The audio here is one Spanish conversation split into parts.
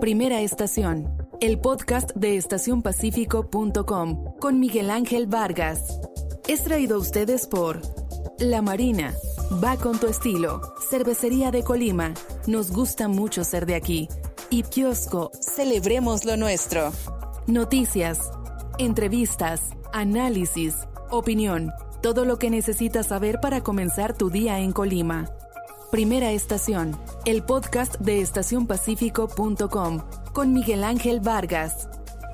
Primera estación, el podcast de estacionpacífico.com con Miguel Ángel Vargas. Es traído a ustedes por La Marina, va con tu estilo, Cervecería de Colima, nos gusta mucho ser de aquí, y Kiosco, celebremos lo nuestro. Noticias, entrevistas, análisis, opinión, todo lo que necesitas saber para comenzar tu día en Colima. Primera estación, el podcast de estacionpacífico.com con Miguel Ángel Vargas.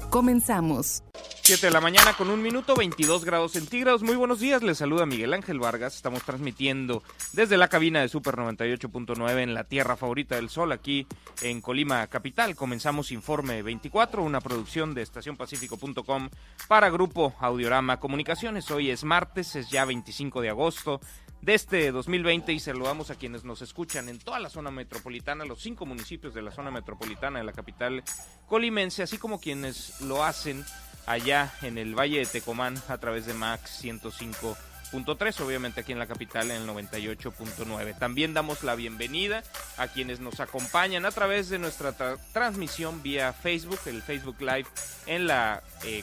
Comenzamos. 7 de la mañana con 1 minuto, 22 grados centígrados. Muy buenos días, les saluda Miguel Ángel Vargas. Estamos transmitiendo desde la cabina de Super 98.9 en la tierra favorita del sol, aquí en Colima capital. Comenzamos Informe 24, una producción de estacionpacífico.com para Grupo Audiorama Comunicaciones. Hoy es martes, es ya 25 de agosto de este 2020 y saludamos a quienes nos escuchan en toda la zona metropolitana, los 5 municipios de la zona metropolitana de la capital colimense, así como quienes lo hacen allá en el Valle de Tecomán a través de Max 105.3, obviamente aquí en la capital en el 98.9. También damos la bienvenida a quienes nos acompañan a través de nuestra transmisión vía Facebook, el Facebook Live en la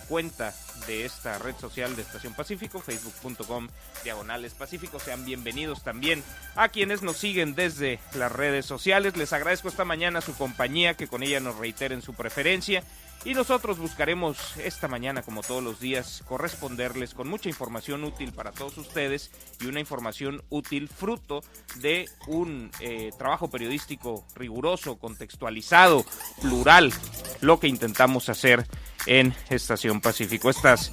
cuenta de esta red social de Estación Pacífico, facebook.com/Pacífico. Sean bienvenidos también a quienes nos siguen desde las redes sociales. Les agradezco esta mañana su compañía, que con ella nos reiteren su preferencia. Y nosotros buscaremos esta mañana, como todos los días, corresponderles con mucha información útil para todos ustedes y una información útil fruto de un trabajo periodístico riguroso, contextualizado, plural, lo que intentamos hacer en Estación Pacífico. Estas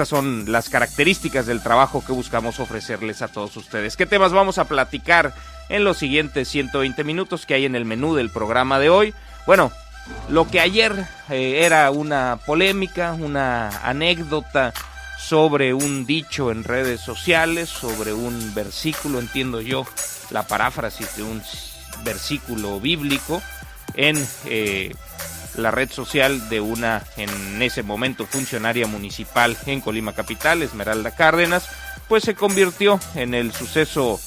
son las características del trabajo que buscamos ofrecerles a todos ustedes. ¿Qué temas vamos a platicar en los siguientes 120 minutos que hay en el menú del programa de hoy? Bueno, lo que ayer era una polémica, una anécdota sobre un dicho en redes sociales, sobre un versículo, entiendo yo, la paráfrasis de un versículo bíblico en la red social de una, en ese momento, funcionaria municipal en Colima capital, Esmeralda Cárdenas, pues se convirtió en el suceso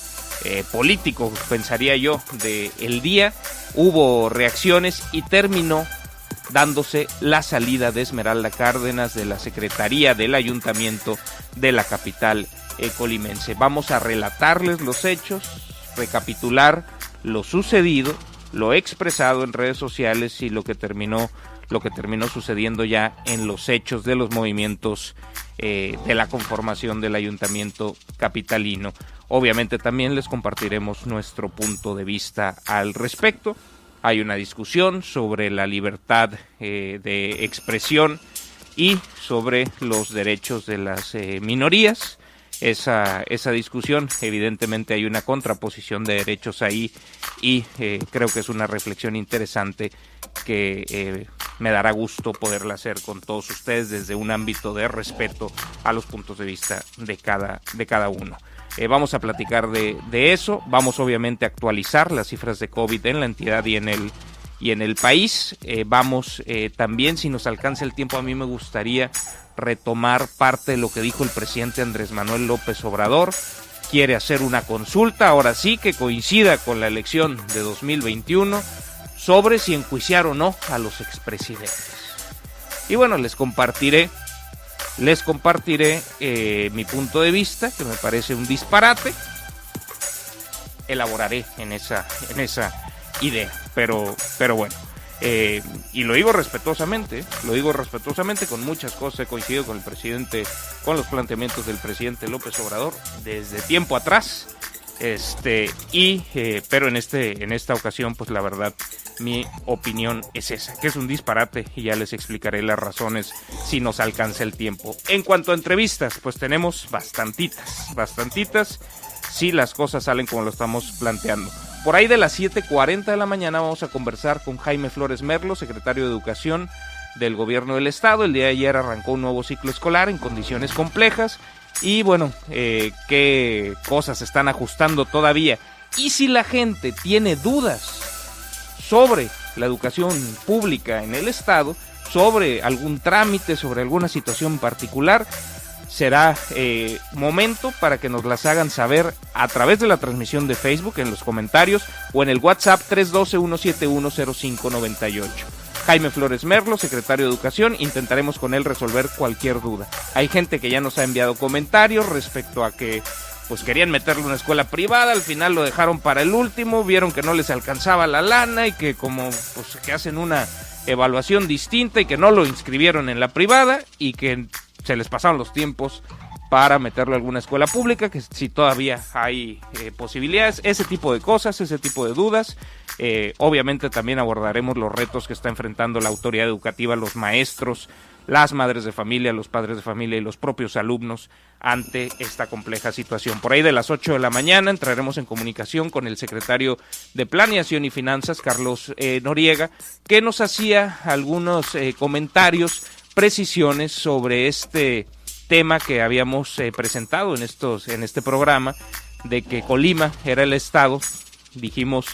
político, pensaría yo, del día. Hubo reacciones y terminó dándose la salida de Esmeralda Cárdenas de la Secretaría del Ayuntamiento de la capital colimense. Vamos a relatarles los hechos, recapitular lo sucedido, lo expresado en redes sociales y lo que terminó sucediendo ya en los hechos de los movimientos de la conformación del Ayuntamiento capitalino. Obviamente también les compartiremos nuestro punto de vista al respecto. Hay una discusión sobre la libertad de expresión y sobre los derechos de las minorías. Esa discusión, evidentemente hay una contraposición de derechos ahí y creo que es una reflexión interesante que me dará gusto poderla hacer con todos ustedes desde un ámbito de respeto a los puntos de vista de cada uno. Vamos a platicar de eso, vamos obviamente a actualizar las cifras de COVID en la entidad y en el país. Vamos también, si nos alcanza el tiempo, a mí me gustaría retomar parte de lo que dijo el presidente Andrés Manuel López Obrador. Quiere hacer una consulta, ahora sí, que coincida con la elección de 2021, sobre si enjuiciar o no a los expresidentes. Y bueno, les compartiré mi punto de vista, que me parece un disparate. Elaboraré en esa idea, pero bueno, y lo digo respetuosamente, con muchas cosas he coincidido con el presidente, con los planteamientos del presidente López Obrador desde tiempo atrás, pero en esta ocasión, pues la verdad, mi opinión es esa, que es un disparate, y ya les explicaré las razones si nos alcanza el tiempo. En cuanto a entrevistas, pues tenemos bastantitas, si las cosas salen como lo estamos planteando. Por ahí de las 7:40 de la mañana vamos a conversar con Jaime Flores Merlo, secretario de Educación del Gobierno del Estado. El día de ayer arrancó un nuevo ciclo escolar en condiciones complejas y bueno, qué cosas se están ajustando todavía. Y si la gente tiene dudas sobre la educación pública en el Estado, sobre algún trámite, sobre alguna situación particular, será momento para que nos las hagan saber a través de la transmisión de Facebook, en los comentarios o en el WhatsApp 312-171-0598. Jaime Flores Merlo, secretario de Educación, intentaremos con él resolver cualquier duda. Hay gente que ya nos ha enviado comentarios respecto a que pues querían meterlo en una escuela privada, al final lo dejaron para el último, vieron que no les alcanzaba la lana y que como pues que hacen una evaluación distinta y que no lo inscribieron en la privada y que se les pasaron los tiempos para meterlo a alguna escuela pública, que si todavía hay posibilidades, ese tipo de cosas, ese tipo de dudas. Obviamente también abordaremos los retos que está enfrentando la autoridad educativa, los maestros, las madres de familia, los padres de familia y los propios alumnos ante esta compleja situación. Por ahí de las 8 de la mañana entraremos en comunicación con el secretario de Planeación y Finanzas, Carlos Noriega, que nos hacía algunos comentarios, precisiones sobre este tema que habíamos presentado en este programa, de que Colima era el estado, dijimos,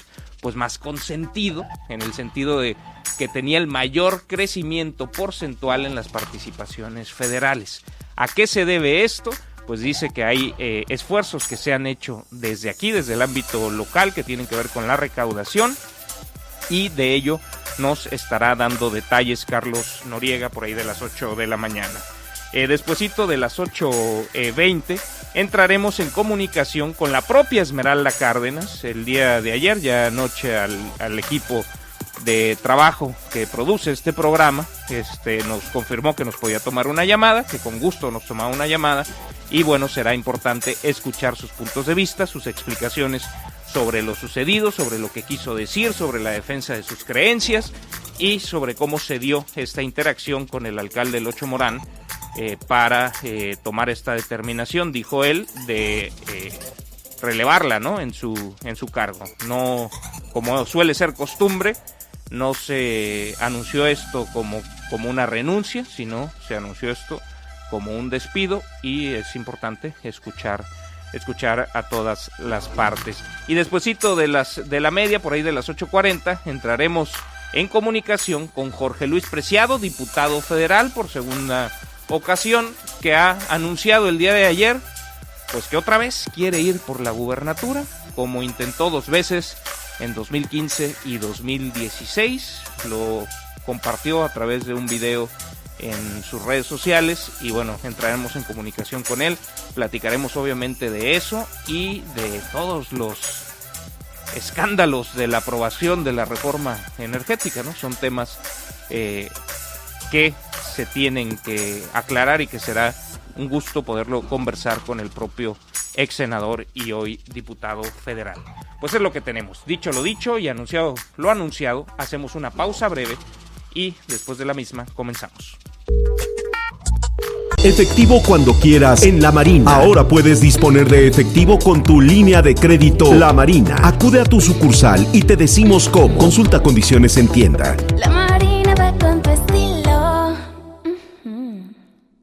pues más consentido, en el sentido de que tenía el mayor crecimiento porcentual en las participaciones federales. ¿A qué se debe esto? Pues dice que hay esfuerzos que se han hecho desde aquí, desde el ámbito local, que tienen que ver con la recaudación, y de ello nos estará dando detalles Carlos Noriega por ahí de las 8 de la mañana. Despuesito de las 8:20 entraremos en comunicación con la propia Esmeralda Cárdenas. El día de ayer, ya anoche, al equipo de trabajo que produce este programa nos confirmó que nos podía tomar una llamada, que con gusto nos tomaba una llamada, y bueno, será importante escuchar sus puntos de vista, sus explicaciones sobre lo sucedido, sobre lo que quiso decir, sobre la defensa de sus creencias y sobre cómo se dio esta interacción con el alcalde Elocho Morán para tomar esta determinación, dijo él, de relevarla, ¿no?, en su cargo. No, como suele ser costumbre, no se anunció esto como una renuncia, sino se anunció esto como un despido, y es importante escuchar a todas las partes. Y despuesito de la media, por ahí de las 8:40, entraremos en comunicación con Jorge Luis Preciado, diputado federal por segunda ocasión, que ha anunciado el día de ayer pues que otra vez quiere ir por la gubernatura, como intentó 2 veces en 2015 y 2016. Lo compartió a través de un video en sus redes sociales y bueno, entraremos en comunicación con él, platicaremos obviamente de eso y de todos los escándalos de la aprobación de la reforma energética, ¿no? Son temas que se tienen que aclarar y que será un gusto poderlo conversar con el propio ex senador y hoy diputado federal. Pues es lo que tenemos. Dicho lo dicho y anunciado lo anunciado, hacemos una pausa breve y después de la misma comenzamos. Efectivo cuando quieras en La Marina. Ahora puedes disponer de efectivo con tu línea de crédito La Marina. Acude a tu sucursal y te decimos cómo. Consulta condiciones en tienda. La Marina va con tu estilo.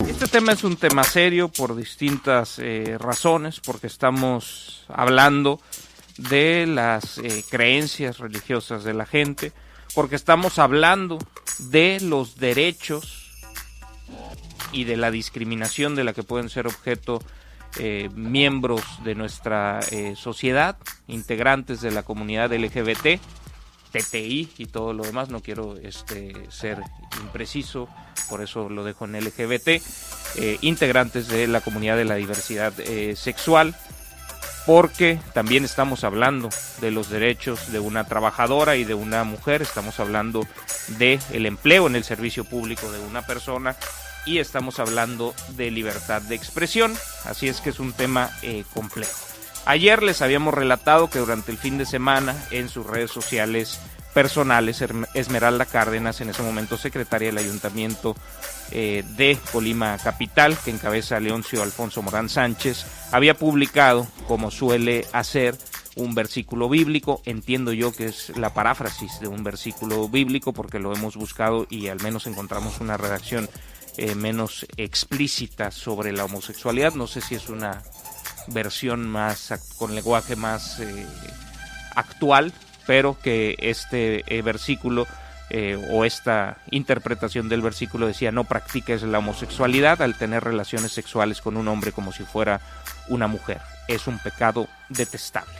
Este tema es un tema serio por distintas razones, porque estamos hablando de las creencias religiosas de la gente, porque estamos hablando de los derechos y de la discriminación de la que pueden ser objeto miembros de nuestra sociedad, integrantes de la comunidad LGBT, TTI y todo lo demás. No quiero ser impreciso, por eso lo dejo en LGBT, integrantes de la comunidad de la diversidad sexual, porque también estamos hablando de los derechos de una trabajadora y de una mujer, estamos hablando de el empleo en el servicio público de una persona y estamos hablando de libertad de expresión, así es que es un tema complejo. Ayer les habíamos relatado que durante el fin de semana en sus redes sociales personales, Esmeralda Cárdenas, en ese momento secretaria del Ayuntamiento de Colima Capital, que encabeza Leoncio Alfonso Morán Sánchez, había publicado, como suele hacer, un versículo bíblico. Entiendo yo que es la paráfrasis de un versículo bíblico, porque lo hemos buscado y al menos encontramos una redacción menos explícita sobre la homosexualidad. No sé si es una versión más con lenguaje más actual, pero que este versículo o esta interpretación del versículo decía: no practiques la homosexualidad al tener relaciones sexuales con un hombre como si fuera una mujer. Es un pecado detestable.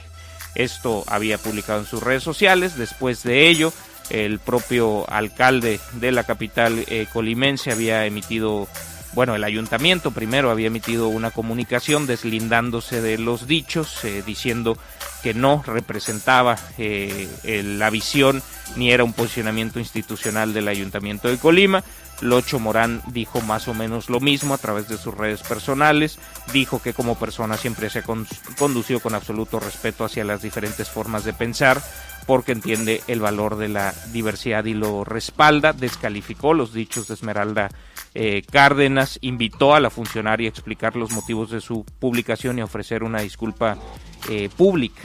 Esto había publicado en sus redes sociales. Después de ello, el propio alcalde de la capital colimense había emitido, el ayuntamiento primero había emitido una comunicación deslindándose de los dichos, diciendo que no representaba la visión ni era un posicionamiento institucional del Ayuntamiento de Colima. Locho Morán dijo más o menos lo mismo a través de sus redes personales. Dijo que como persona siempre se ha conducido con absoluto respeto hacia las diferentes formas de pensar, porque entiende el valor de la diversidad y lo respalda. Descalificó los dichos de Esmeralda Cárdenas, invitó a la funcionaria a explicar los motivos de su publicación y a ofrecer una disculpa pública.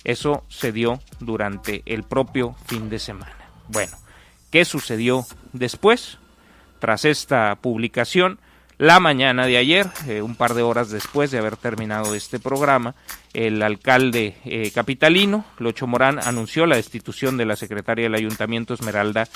Eso se dio durante el propio fin de semana. Bueno, ¿qué sucedió después? Tras esta publicación, la mañana de ayer, un par de horas después de haber terminado este programa, el alcalde capitalino, Locho Morán, anunció la destitución de la secretaria del Ayuntamiento, Esmeralda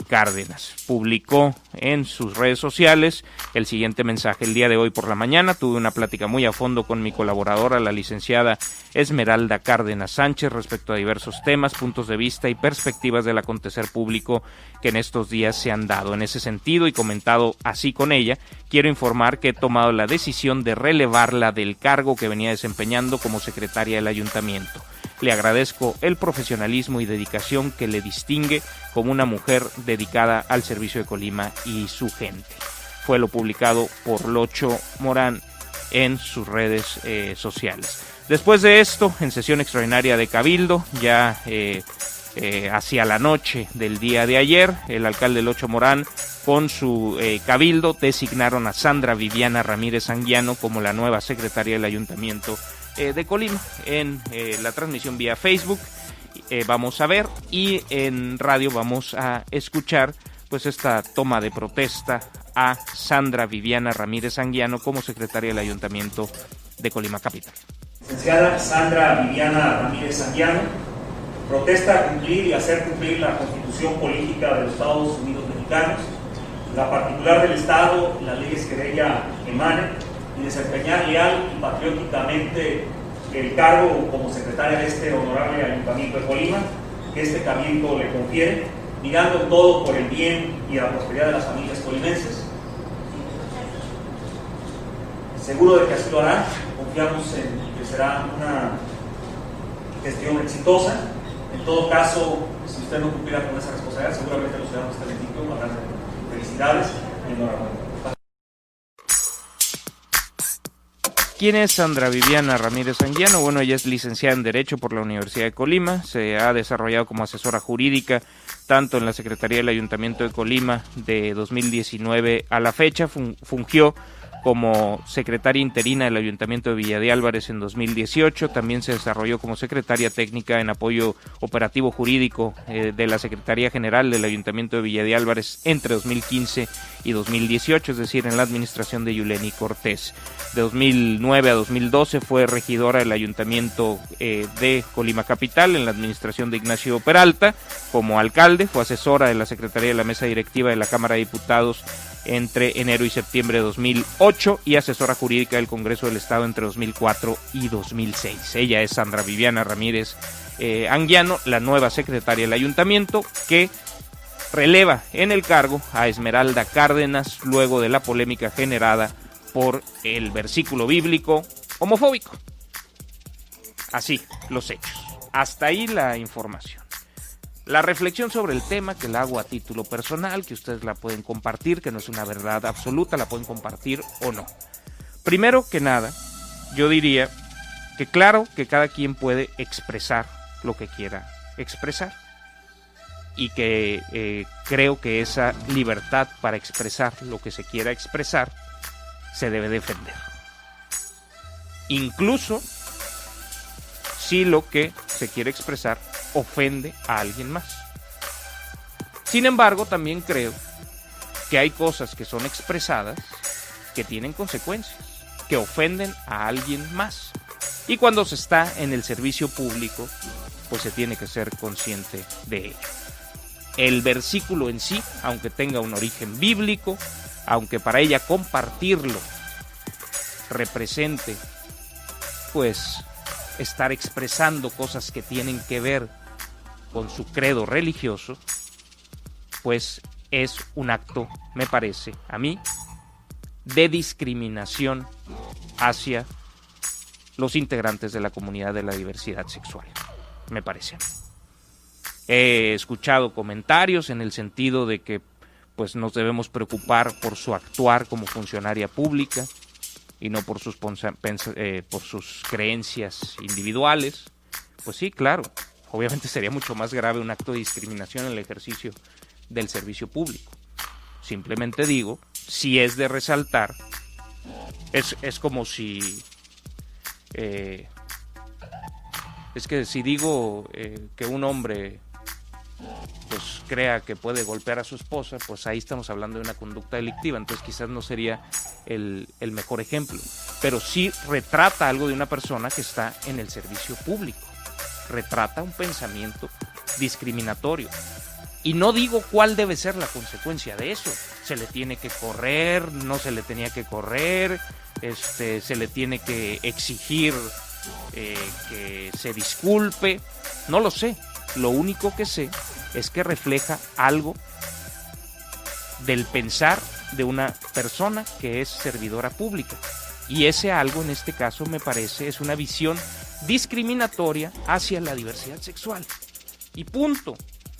Cárdenas. Publicó en sus redes sociales el siguiente mensaje: el día de hoy por la mañana tuve una plática muy a fondo con mi colaboradora, la licenciada Esmeralda Cárdenas Sánchez, respecto a diversos temas, puntos de vista y perspectivas del acontecer público que en estos días se han dado. En ese sentido, y comentado así con ella, quiero informar que he tomado la decisión de relevarla del cargo que venía desempeñando como secretaria del Ayuntamiento. Le agradezco el profesionalismo y dedicación que le distingue como una mujer dedicada al servicio de Colima y su gente. Fue lo publicado por Locho Morán en sus redes sociales. Después de esto, en sesión extraordinaria de Cabildo, ya hacia la noche del día de ayer, el alcalde Locho Morán, con su cabildo, designaron a Sandra Viviana Ramírez Anguiano como la nueva secretaria del Ayuntamiento de Colima. En la transmisión vía Facebook vamos a ver, y en radio vamos a escuchar pues esta toma de protesta a Sandra Viviana Ramírez Anguiano como secretaria del Ayuntamiento de Colima Capital. Licenciada Sandra Viviana Ramírez Anguiano protesta a cumplir y hacer cumplir la Constitución Política de los Estados Unidos Mexicanos, la particular del Estado, las leyes que de ella emanen, y desempeñar leal y patrióticamente el cargo como secretaria de este honorable Ayuntamiento de Colima, que este cabildo le confiere, mirando todo por el bien y la prosperidad de las familias colimenses. Seguro de que así lo hará, confiamos en que será una gestión exitosa. En todo caso, si usted no cumpliera con esa responsabilidad, seguramente los ciudadanos de este municipio habrán felicidades y enhorabuena. ¿Quién es Sandra Viviana Ramírez Anguiano? Bueno, ella es licenciada en Derecho por la Universidad de Colima, se ha desarrollado como asesora jurídica tanto en la Secretaría del Ayuntamiento de Colima de 2019 a la fecha, fungió como secretaria interina del Ayuntamiento de Villa de Álvarez en 2018, también se desarrolló como secretaria técnica en apoyo operativo jurídico de la Secretaría General del Ayuntamiento de Villa de Álvarez entre 2015 y 2018, es decir, en la administración de Yuleni Cortés. De 2009 a 2012 fue regidora del Ayuntamiento de Colima Capital en la administración de Ignacio Peralta. Como alcalde fue asesora de la Secretaría de la Mesa Directiva de la Cámara de Diputados entre enero y septiembre de 2008 y asesora jurídica del Congreso del Estado entre 2004 y 2006. Ella es Sandra Viviana Ramírez Anguiano, la nueva secretaria del Ayuntamiento, que releva en el cargo a Esmeralda Cárdenas luego de la polémica generada por el versículo bíblico homofóbico. Así, los hechos. Hasta ahí la información. La reflexión sobre el tema, que la hago a título personal, que ustedes la pueden compartir, que no es una verdad absoluta, la pueden compartir o no. Primero que nada, yo diría que claro que cada quien puede expresar lo que quiera expresar. Y que creo que esa libertad para expresar lo que se quiera expresar se debe defender. Incluso si lo que se quiere expresar ofende a alguien más. Sin embargo, también creo que hay cosas que son expresadas que tienen consecuencias, que ofenden a alguien más. Y cuando se está en el servicio público, pues se tiene que ser consciente de ello. el versículo en sí, aunque tenga un origen bíblico, aunque para ella compartirlo represente pues estar expresando cosas que tienen que ver con su credo religioso, pues es un acto, me parece a mí, de discriminación hacia los integrantes de la comunidad de la diversidad sexual, me parece a mí. He escuchado comentarios en el sentido de que pues nos debemos preocupar por su actuar como funcionaria pública y no por sus creencias individuales. Pues sí, claro, obviamente sería mucho más grave un acto de discriminación en el ejercicio del servicio público. Simplemente digo, si es de resaltar, es como si... es que si digo que un hombre pues crea que puede golpear a su esposa, pues ahí estamos hablando de una conducta delictiva, entonces quizás no sería el mejor ejemplo, pero sí retrata algo de una persona que está en el servicio público, retrata un pensamiento discriminatorio. Y no digo cuál debe ser la consecuencia de eso. Se le tiene que correr, no se le tenía que correr, se le tiene que exigir que se disculpe. No lo sé. Lo único que sé es que refleja algo del pensar de una persona que es servidora pública. Y ese algo en este caso me parece es una visión discriminatoria hacia la diversidad sexual. Y punto.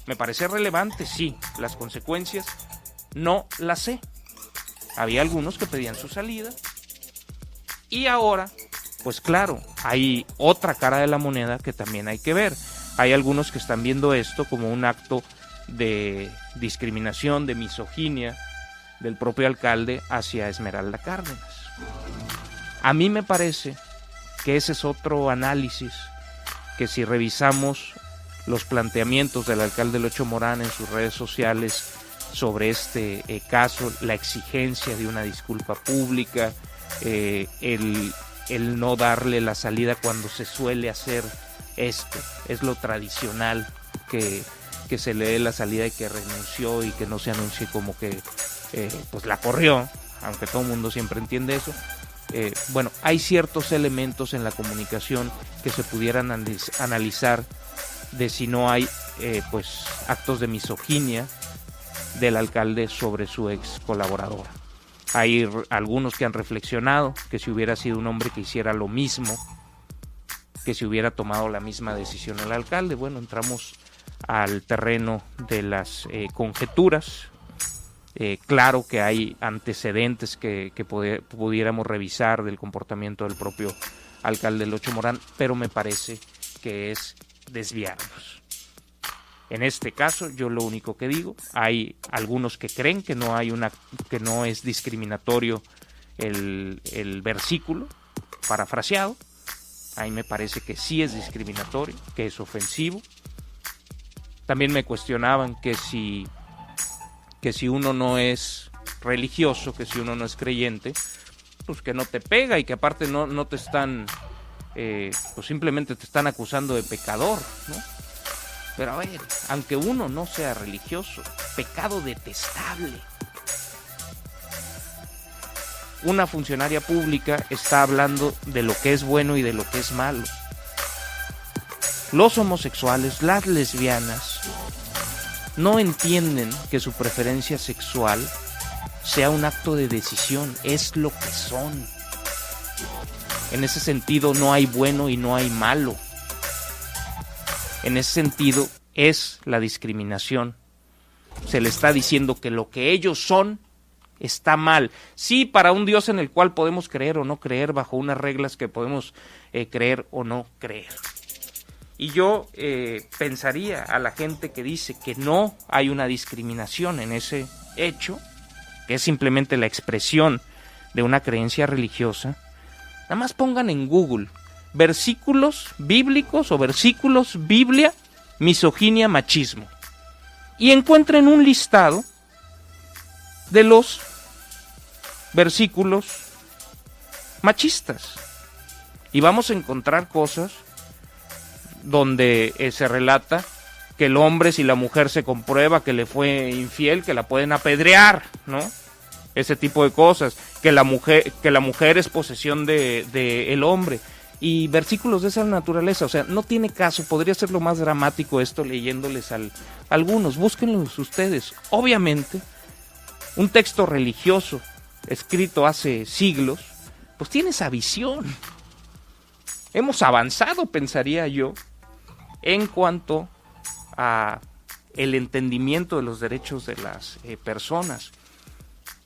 Me parece relevante, sí. Las consecuencias no las sé. Había algunos que pedían su salida. Y ahora, pues claro, hay otra cara de la moneda que también hay que ver. Hay algunos que están viendo esto como un acto de discriminación, de misoginia del propio alcalde hacia Esmeralda Cárdenas. A mí me parece que ese es otro análisis que si revisamos los planteamientos del alcalde Lecho Morán en sus redes sociales sobre este caso, la exigencia de una disculpa pública, el no darle la salida cuando se suele hacer esto, es lo tradicional que se le dé la salida y que renunció y que no se anuncie como que pues la corrió, aunque todo el mundo siempre entiende eso. Bueno, hay ciertos elementos en la comunicación que se pudieran analizar de si no hay pues actos de misoginia del alcalde sobre su ex colaboradora. Hay algunos que han reflexionado que si hubiera sido un hombre que hiciera lo mismo, que si hubiera tomado la misma decisión el alcalde. Bueno, entramos al terreno de las conjeturas. Claro que hay antecedentes que pudiéramos revisar del comportamiento del propio alcalde Lecho Morán, pero me parece que es desviarnos. En este caso, yo lo único que digo, hay algunos que creen que no es discriminatorio el versículo parafraseado. A mí me parece que sí es discriminatorio, que es ofensivo. También me cuestionaban que si uno no es religioso, que si uno no es creyente, pues que no te pega y que aparte no te están, pues simplemente te están acusando de pecador, ¿no? Pero a ver, aunque uno no sea religioso, pecado detestable. Una funcionaria pública está hablando de lo que es bueno y de lo que es malo. Los homosexuales, las lesbianas, no entienden que su preferencia sexual sea un acto de decisión, es lo que son. En ese sentido no hay bueno y no hay malo. En ese sentido es la discriminación. Se le está diciendo que lo que ellos son está mal. Sí, para un Dios en el cual podemos creer o no creer, bajo unas reglas que podemos creer o no creer. Y yo pensaría a la gente que dice que no hay una discriminación en ese hecho, que es simplemente la expresión de una creencia religiosa, nada más pongan en Google versículos bíblicos o versículos Biblia, misoginia, machismo, y encuentren un listado de los versículos machistas y vamos a encontrar cosas donde se relata que el hombre, si la mujer se comprueba que le fue infiel, que la pueden apedrear, ¿no? Ese tipo de cosas, que la mujer es posesión de el hombre, y versículos de esa naturaleza. O sea, no tiene caso, podría ser lo más dramático esto leyéndoles algunos, búsquenlos ustedes. Obviamente, un texto religioso escrito hace siglos, pues tiene esa visión. Hemos avanzado, pensaría yo, en cuanto a el entendimiento de los derechos de las personas.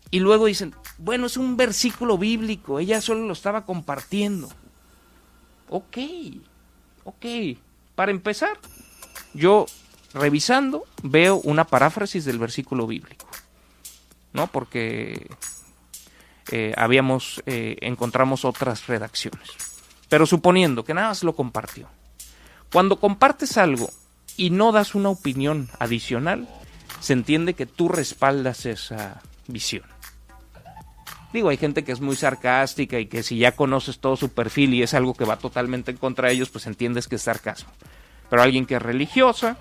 Y luego dicen, bueno, es un versículo bíblico, ella solo lo estaba compartiendo. Ok. Para empezar, yo revisando veo una paráfrasis del versículo bíblico, ¿no? Porque encontramos otras redacciones. Pero suponiendo que nada más lo compartió. Cuando compartes algo y no das una opinión adicional, se entiende que tú respaldas esa visión. Digo, hay gente que es muy sarcástica y que si ya conoces todo su perfil y es algo que va totalmente en contra de ellos, pues entiendes que es sarcasmo. Pero alguien que es religiosa,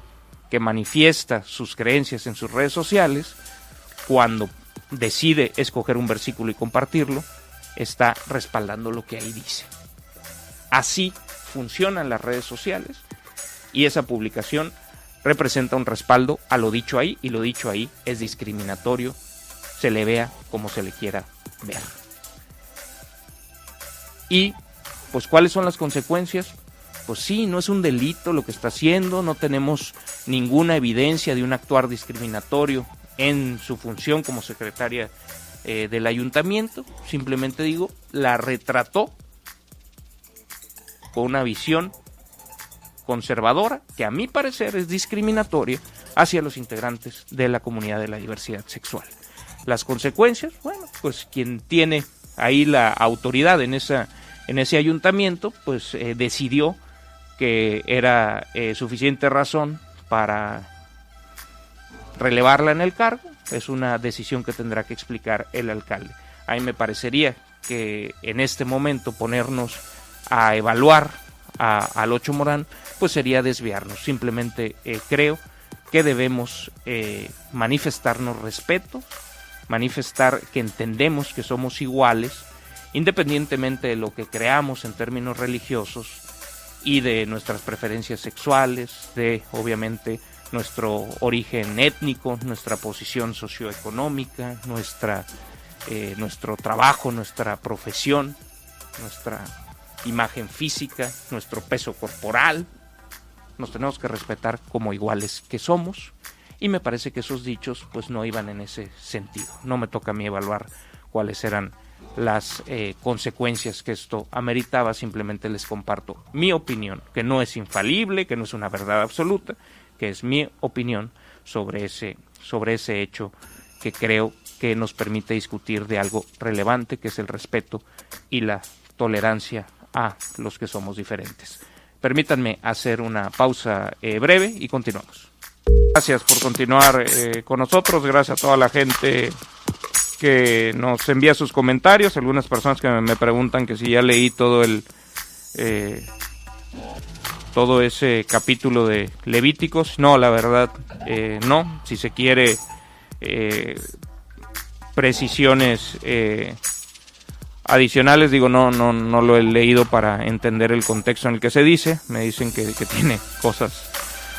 que manifiesta sus creencias en sus redes sociales, cuando decide escoger un versículo y compartirlo, está respaldando lo que ahí dice. Así funcionan las redes sociales y esa publicación representa un respaldo a lo dicho ahí, y lo dicho ahí es discriminatorio, se le vea como se le quiera ver. Y pues ¿cuáles son las consecuencias? Pues sí, no es un delito lo que está haciendo, no tenemos ninguna evidencia de un actuar discriminatorio en su función como secretaria del ayuntamiento. Simplemente digo, la retrató con una visión conservadora que a mi parecer es discriminatoria hacia los integrantes de la comunidad de la diversidad sexual. Las consecuencias, bueno, pues quien tiene ahí la autoridad en ese ayuntamiento, pues decidió que era suficiente razón para relevarla en el cargo. Es una decisión que tendrá que explicar el alcalde. A mí me parecería que en este momento ponernos a evaluar al Ocho Morán, pues sería desviarnos. Simplemente creo que debemos manifestarnos respeto, manifestar que entendemos que somos iguales, independientemente de lo que creamos en términos religiosos y de nuestras preferencias sexuales, de obviamente nuestro origen étnico, nuestra posición socioeconómica, nuestro trabajo, nuestra profesión, nuestra imagen física, nuestro peso corporal. Nos tenemos que respetar como iguales que somos, y me parece que esos dichos pues no iban en ese sentido. No me toca a mí evaluar cuáles eran las consecuencias que esto ameritaba. Simplemente les comparto mi opinión, que no es infalible, que no es una verdad absoluta, que es mi opinión sobre ese hecho que creo que nos permite discutir de algo relevante, que es el respeto y la tolerancia a los que somos diferentes. Permítanme hacer una pausa breve y continuamos. Gracias por continuar con nosotros, gracias a toda la gente que nos envía sus comentarios, algunas personas que me preguntan que si ya leí todo ese capítulo de Levíticos. No, la verdad no. Si se quiere precisiones adicionales, digo, no lo he leído para entender el contexto en el que se dice. Me dicen que tiene cosas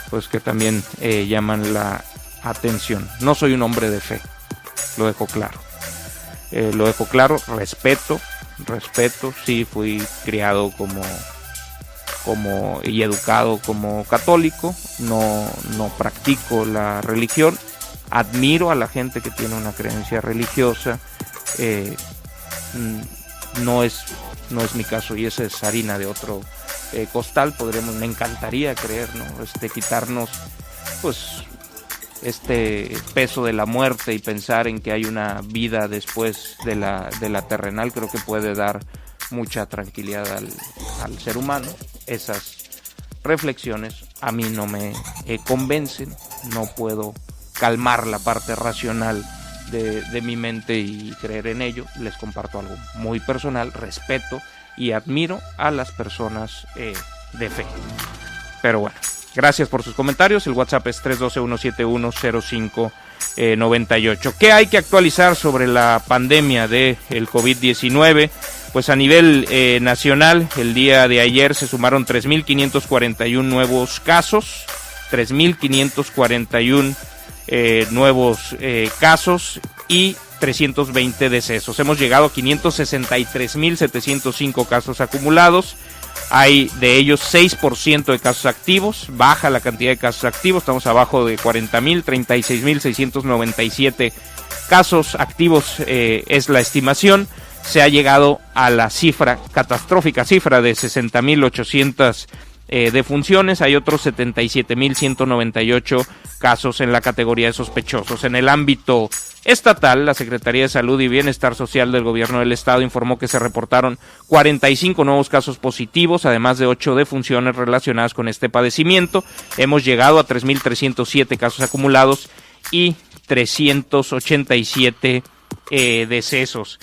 pues que también llaman la atención. No soy un hombre de fe, lo dejo claro. Respeto, sí, fui criado y educado como católico, no practico la religión, admiro a la gente que tiene una creencia religiosa, no es mi caso, y esa es harina de otro costal. Me encantaría creer, ¿no? Quitarnos pues este peso de la muerte y pensar en que hay una vida después de la terrenal. Creo que puede dar mucha tranquilidad al ser humano. Esas reflexiones a mí no me convencen, no puedo calmar la parte racional de mi mente y creer en ello. Les comparto algo muy personal, respeto y admiro a las personas de fe. Pero bueno, Gracias por sus comentarios. El WhatsApp es 312-171-0598. ¿Qué hay que actualizar sobre la pandemia del COVID-19? Pues a nivel nacional, el día de ayer se sumaron 3.541 nuevos casos, 3.541 nuevos casos y 320 decesos. Hemos llegado a 563.705 casos acumulados. Hay de ellos 6% de casos activos, baja la cantidad de casos activos, estamos abajo de 40.000, 36.697 casos activos es la estimación. Se ha llegado a la catastrófica cifra de 60.800 defunciones. Hay otros 77.198 casos en la categoría de sospechosos. En el ámbito estatal, la Secretaría de Salud y Bienestar Social del Gobierno del Estado informó que se reportaron 45 nuevos casos positivos, además de 8 defunciones relacionadas con este padecimiento. Hemos llegado a 3.307 casos acumulados y 387 decesos.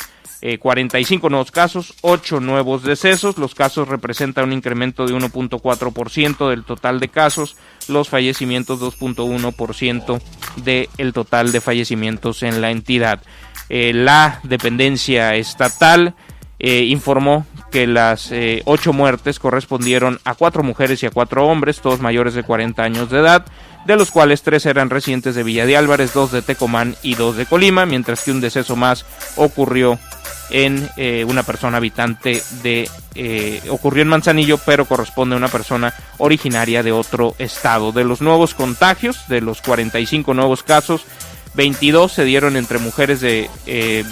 45 nuevos casos, 8 nuevos decesos. Los casos representan un incremento de 1.4% del total de casos. Los fallecimientos 2.1% del total de fallecimientos en la entidad. La dependencia estatal informó que las 8 muertes correspondieron a 4 mujeres y a 4 hombres, todos mayores de 40 años de edad, de los cuales 3 eran residentes de Villa de Álvarez, 2 de Tecomán y 2 de Colima, mientras que un deceso más ocurrió en una persona habitante ocurrió en Manzanillo, pero corresponde a una persona originaria de otro estado. De los nuevos contagios, de los 45 nuevos casos, 22 se dieron entre mujeres de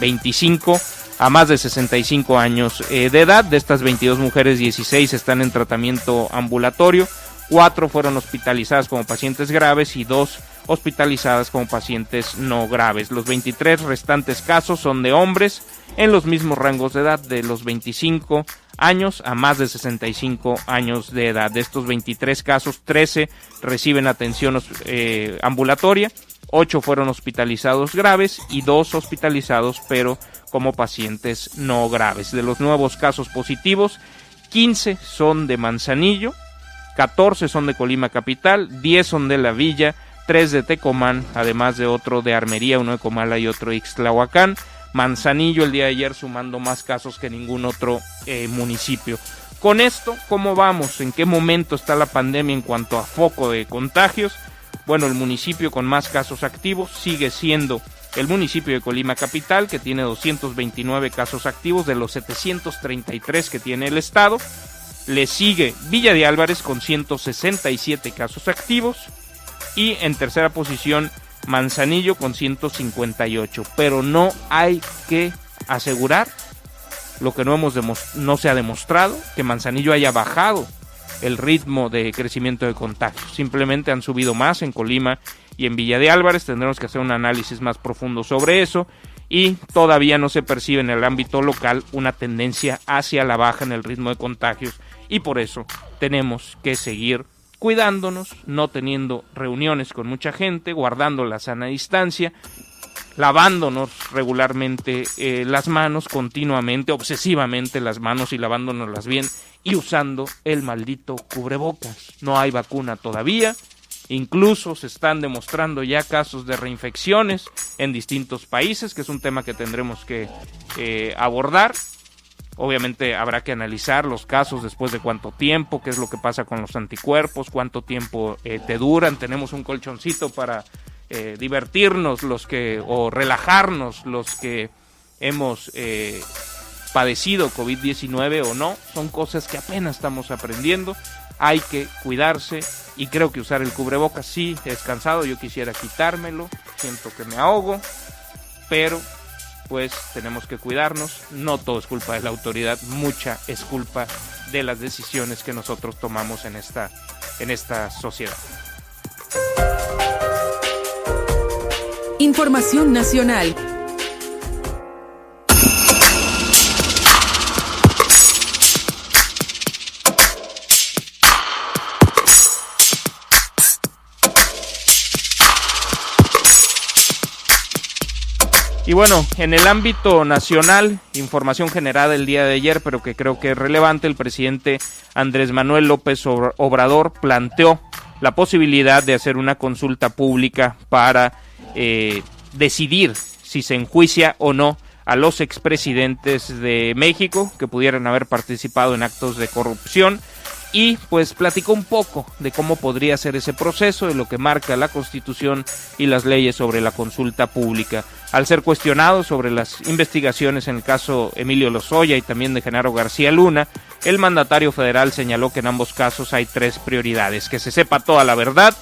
25 a más de 65 años de edad. De estas 22 mujeres, 16 están en tratamiento ambulatorio, 4 fueron hospitalizadas como pacientes graves y 2 hospitalizadas como pacientes no graves. Los 23 restantes casos son de hombres en los mismos rangos de edad, de los 25 años a más de 65 años de edad. De estos 23 casos, 13 reciben atención ambulatoria, 8 fueron hospitalizados graves y 2 hospitalizados pero como pacientes no graves. De los nuevos casos positivos, 15 son de Manzanillo, 14 son de Colima Capital, 10 son de La Villa, 3 de Tecomán, además de otro de Armería, uno de Comala y otro de Ixtlahuacán. Manzanillo el día de ayer sumando más casos que ningún otro municipio. Con esto, ¿cómo vamos? ¿En qué momento está la pandemia en cuanto a foco de contagios? Bueno, el municipio con más casos activos sigue siendo el municipio de Colima Capital, que tiene 229 casos activos de los 733 que tiene el estado. Le sigue Villa de Álvarez con 167 casos activos. Y en tercera posición, Manzanillo con 158. Pero no hay que asegurar lo que no se ha demostrado, que Manzanillo haya bajado el ritmo de crecimiento de contagios. Simplemente han subido más en Colima y en Villa de Álvarez. Tendremos que hacer un análisis más profundo sobre eso. Y todavía no se percibe en el ámbito local una tendencia hacia la baja en el ritmo de contagios. Y por eso tenemos que seguir cuidándonos, no teniendo reuniones con mucha gente, guardando la sana distancia, lavándonos regularmente las manos continuamente, obsesivamente las manos y lavándonoslas bien y usando el maldito cubrebocas. No hay vacuna todavía, incluso se están demostrando ya casos de reinfecciones en distintos países, que es un tema que tendremos que abordar. Obviamente habrá que analizar los casos después de cuánto tiempo, qué es lo que pasa con los anticuerpos, cuánto tiempo te duran. Tenemos un colchoncito para divertirnos o relajarnos los que hemos padecido COVID-19 o no. Son cosas que apenas estamos aprendiendo. Hay que cuidarse y creo que usar el cubrebocas sí es cansado. Yo quisiera quitármelo, siento que me ahogo, pero pues tenemos que cuidarnos. No todo es culpa de la autoridad, mucha es culpa de las decisiones que nosotros tomamos en esta sociedad. Información nacional. Y bueno, en el ámbito nacional, información generada el día de ayer, pero que creo que es relevante, el presidente Andrés Manuel López Obrador planteó la posibilidad de hacer una consulta pública para decidir si se enjuicia o no a los expresidentes de México que pudieran haber participado en actos de corrupción, y pues platicó un poco de cómo podría ser ese proceso, de lo que marca la Constitución y las leyes sobre la consulta pública. Al ser cuestionado sobre las investigaciones en el caso Emilio Lozoya y también de Genaro García Luna, el mandatario federal señaló que en ambos casos hay 3 prioridades: que se sepa toda la verdad,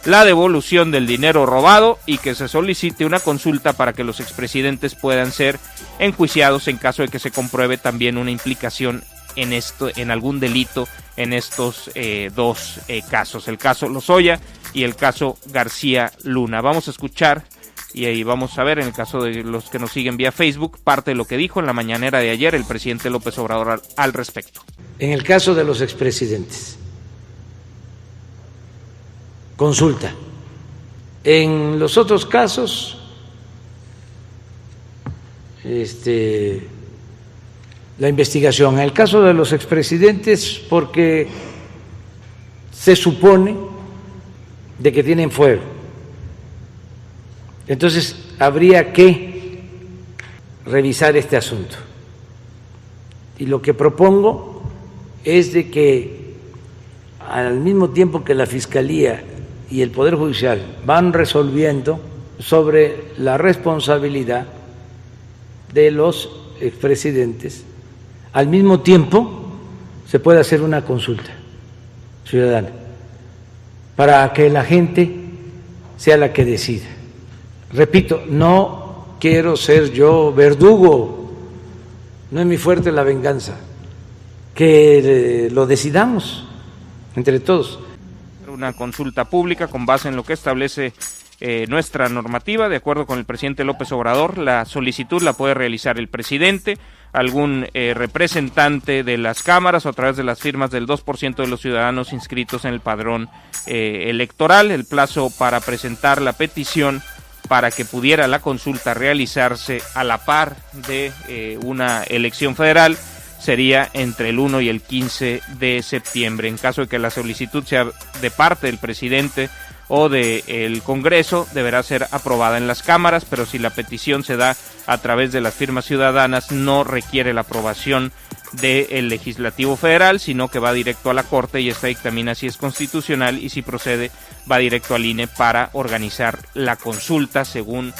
la devolución del dinero robado y que se solicite una consulta para que los expresidentes puedan ser enjuiciados en caso de que se compruebe también una implicación en algún delito en estos 2 casos, el caso Lozoya y el caso García Luna. Vamos a escuchar y ahí vamos a ver, en el caso de los que nos siguen vía Facebook, parte de lo que dijo en la mañanera de ayer el presidente López Obrador al respecto. En el caso de los expresidentes, consulta. En los otros casos, la investigación. En el caso de los expresidentes, porque se supone de que tienen fuero. Entonces, habría que revisar este asunto. Y lo que propongo es de que al mismo tiempo que la Fiscalía y el Poder Judicial van resolviendo sobre la responsabilidad de los expresidentes, al mismo tiempo se puede hacer una consulta ciudadana para que la gente sea la que decida. Repito, no quiero ser yo verdugo, no es mi fuerte la venganza, que lo decidamos entre todos. Una consulta pública con base en lo que establece nuestra normativa. De acuerdo con el presidente López Obrador, la solicitud la puede realizar el presidente, algún representante de las cámaras o a través de las firmas del 2% de los ciudadanos inscritos en el padrón electoral. El plazo para presentar la petición para que pudiera la consulta realizarse a la par de una elección federal sería entre el 1 y el 15 de septiembre. En caso de que la solicitud sea de parte del presidente o del Congreso, deberá ser aprobada en las cámaras, pero si la petición se da a través de las firmas ciudadanas, no requiere la aprobación del Legislativo Federal, sino que va directo a la Corte y esta dictamina si es constitucional y si procede, va directo al INE para organizar la consulta, según,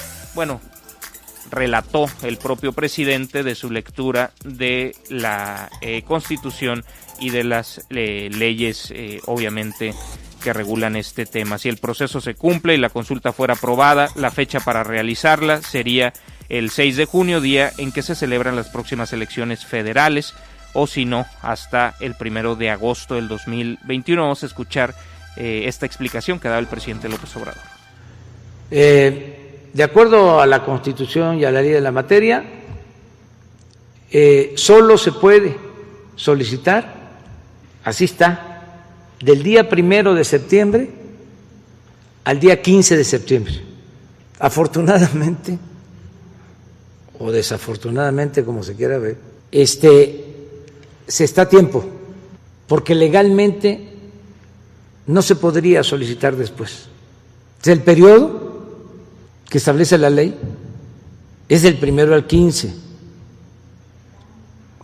relató el propio presidente de su lectura de la Constitución y de las leyes, obviamente, que regulan este tema. Si el proceso se cumple y la consulta fuera aprobada, la fecha para realizarla sería el 6 de junio, día en que se celebran las próximas elecciones federales, o si no, hasta el 1 de agosto del 2021. Vamos a escuchar esta explicación que daba el presidente López Obrador. De acuerdo a la Constitución y a la ley de la materia, solo se puede solicitar, así está, del día 1 de septiembre al día 15 de septiembre. Afortunadamente, o desafortunadamente, como se quiera ver, se está a tiempo, porque legalmente no se podría solicitar después. El periodo que establece la ley es del 1 al 15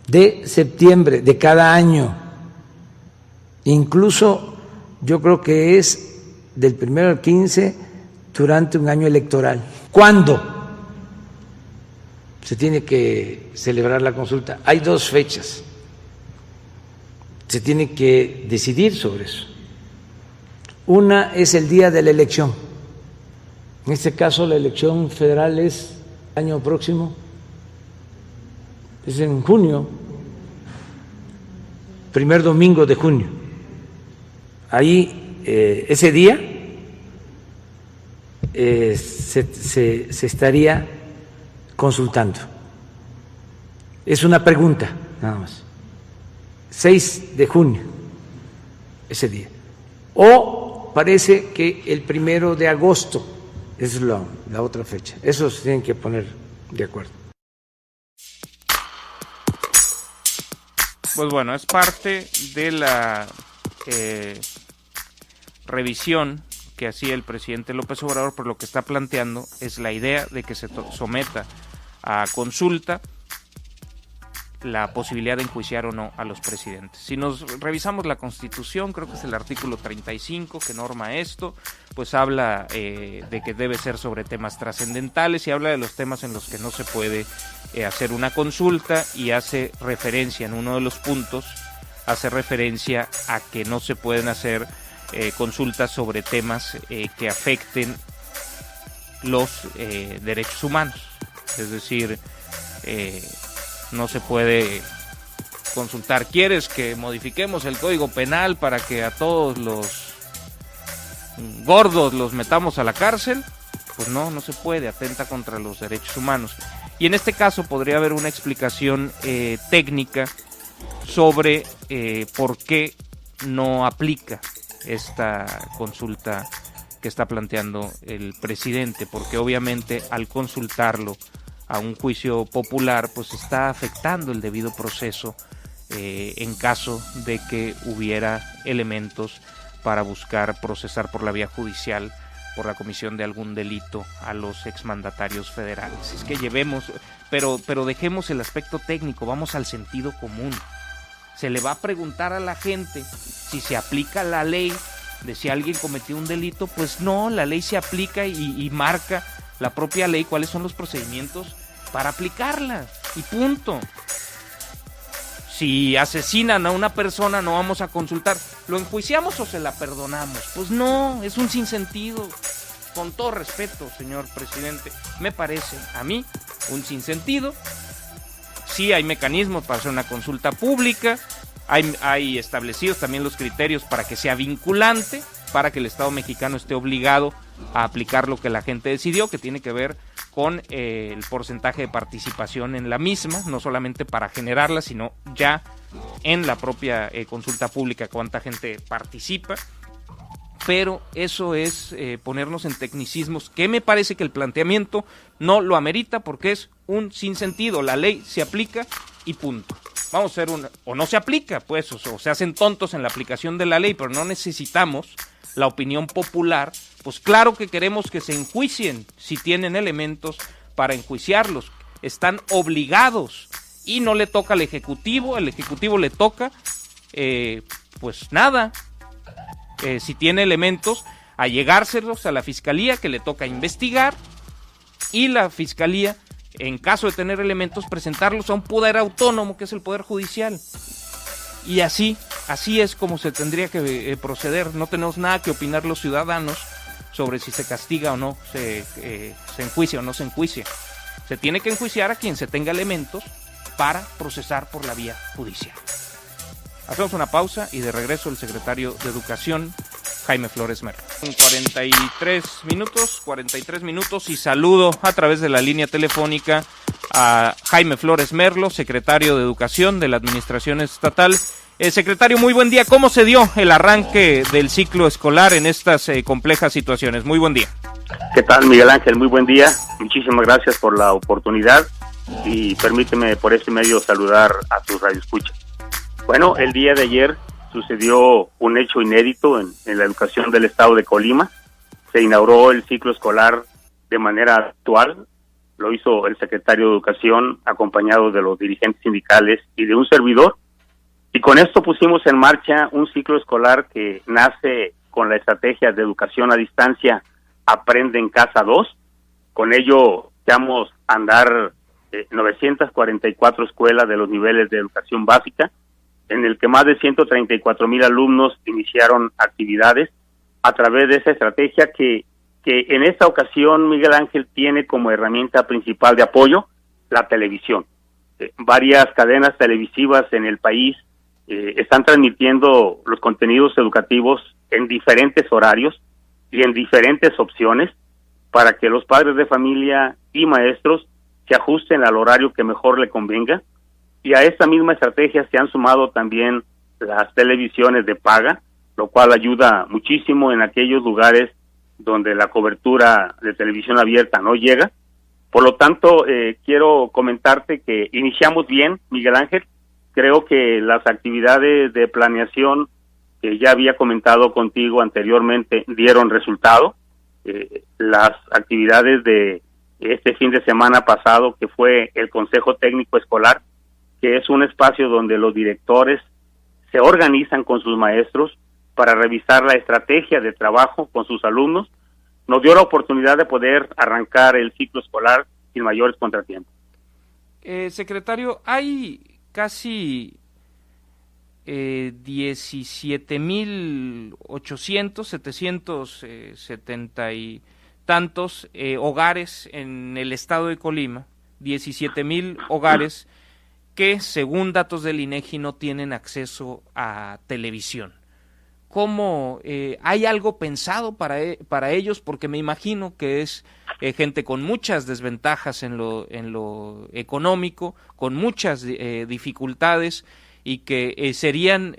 de septiembre de cada año. Incluso yo creo que es del 1 al 15 durante un año electoral. ¿Cuándo se tiene que celebrar la consulta? Hay 2 fechas. Se tiene que decidir sobre eso. Una es el día de la elección. En este caso, la elección federal es el año próximo, es en junio, primer domingo de junio. Ahí, ese día, se estaría consultando. Es una pregunta, nada más. 6 de junio, ese día. O parece que el 1 de agosto. Esa es la otra fecha. Eso se tienen que poner de acuerdo. Pues bueno, es parte de la revisión que hacía el presidente López Obrador, por lo que está planteando es la idea de que se someta a consulta la posibilidad de enjuiciar o no a los presidentes. Si nos revisamos la Constitución, creo que es el artículo 35 que norma esto, pues habla de que debe ser sobre temas trascendentales y habla de los temas en los que no se puede hacer una consulta, y hace referencia en uno de los puntos, hace referencia a que no se pueden hacer consultas sobre temas que afecten los derechos humanos, es decir, no se puede consultar. ¿Quieres que modifiquemos el Código Penal para que a todos los gordos los metamos a la cárcel? Pues no se puede, atenta contra los derechos humanos. Y en este caso podría haber una explicación técnica sobre por qué no aplica esta consulta que está planteando el presidente, porque obviamente al consultarlo a un juicio popular, pues está afectando el debido proceso en caso de que hubiera elementos para buscar procesar por la vía judicial por la comisión de algún delito a los exmandatarios federales. Es que pero dejemos el aspecto técnico, vamos al sentido común. Se le va a preguntar a la gente si se aplica la ley de si alguien cometió un delito. Pues no, la ley se aplica y marca la propia ley cuáles son los procedimientos para aplicarla, y punto. Si asesinan a una persona, no vamos a consultar, ¿lo enjuiciamos o se la perdonamos? Pues no, es un sinsentido. Con todo respeto, señor presidente, me parece a mí un sinsentido. Sí hay mecanismos para hacer una consulta pública, hay establecidos también los criterios para que sea vinculante, para que el Estado mexicano esté obligado a aplicar lo que la gente decidió, que tiene que ver con el porcentaje de participación en la misma, no solamente para generarla, sino ya en la propia consulta pública cuánta gente participa. Pero eso es ponernos en tecnicismos que me parece que el planteamiento no lo amerita, porque es un sinsentido. La ley se aplica y punto. Vamos a hacer o no se aplica, pues, o se hacen tontos en la aplicación de la ley, pero no necesitamos la opinión popular. Pues claro que queremos que se enjuicien si tienen elementos para enjuiciarlos. Están obligados y no le toca al Ejecutivo. El Ejecutivo le toca, pues nada, si tiene elementos, allegárselos a la Fiscalía, que le toca investigar, y la Fiscalía, en caso de tener elementos, presentarlos a un poder autónomo que es el Poder Judicial. Y así es como se tendría que proceder. No tenemos nada que opinar los ciudadanos sobre si se castiga o no, se enjuicia o no se enjuicia. Se tiene que enjuiciar a quien se tenga elementos para procesar por la vía judicial. Hacemos una pausa y de regreso el secretario de Educación, Jaime Flores Merlo. 43 minutos y saludo a través de la línea telefónica a Jaime Flores Merlo, secretario de Educación de la Administración Estatal. Secretario, muy buen día. ¿Cómo se dio el arranque del ciclo escolar en estas complejas situaciones? Muy buen día. ¿Qué tal, Miguel Ángel? Muy buen día. Muchísimas gracias por la oportunidad y permíteme por este medio saludar a tus radioescuchas. Bueno, el día de ayer sucedió un hecho inédito en la educación del estado de Colima. Se inauguró el ciclo escolar de manera actual. Lo hizo el secretario de Educación acompañado de los dirigentes sindicales y de un servidor. Y con esto pusimos en marcha un ciclo escolar que nace con la estrategia de educación a distancia Aprende en Casa 2. Con ello echamos a andar 944 escuelas de los niveles de educación básica, en el que más de 134,000 alumnos iniciaron actividades a través de esa estrategia que en esta ocasión Miguel Ángel tiene como herramienta principal de apoyo la televisión. Varias cadenas televisivas en el país están transmitiendo los contenidos educativos en diferentes horarios y en diferentes opciones para que los padres de familia y maestros se ajusten al horario que mejor le convenga. Y a esta misma estrategia se han sumado también las televisiones de paga, lo cual ayuda muchísimo en aquellos lugares donde la cobertura de televisión abierta no llega. Por lo tanto, quiero comentarte que iniciamos bien, Miguel Ángel. Creo que las actividades de planeación que ya había comentado contigo anteriormente dieron resultado. Las actividades de este fin de semana pasado, que fue el Consejo Técnico Escolar, que es un espacio donde los directores se organizan con sus maestros para revisar la estrategia de trabajo con sus alumnos, nos dio la oportunidad de poder arrancar el ciclo escolar sin mayores contratiempos. Secretario, hay casi 17,800, 770 y tantos hogares en el estado de Colima, 17,000 hogares que, según datos del INEGI, no tienen acceso a televisión. ¿Cómo hay algo pensado para ellos? Porque me imagino que es gente con muchas desventajas en lo económico, con muchas dificultades, y que serían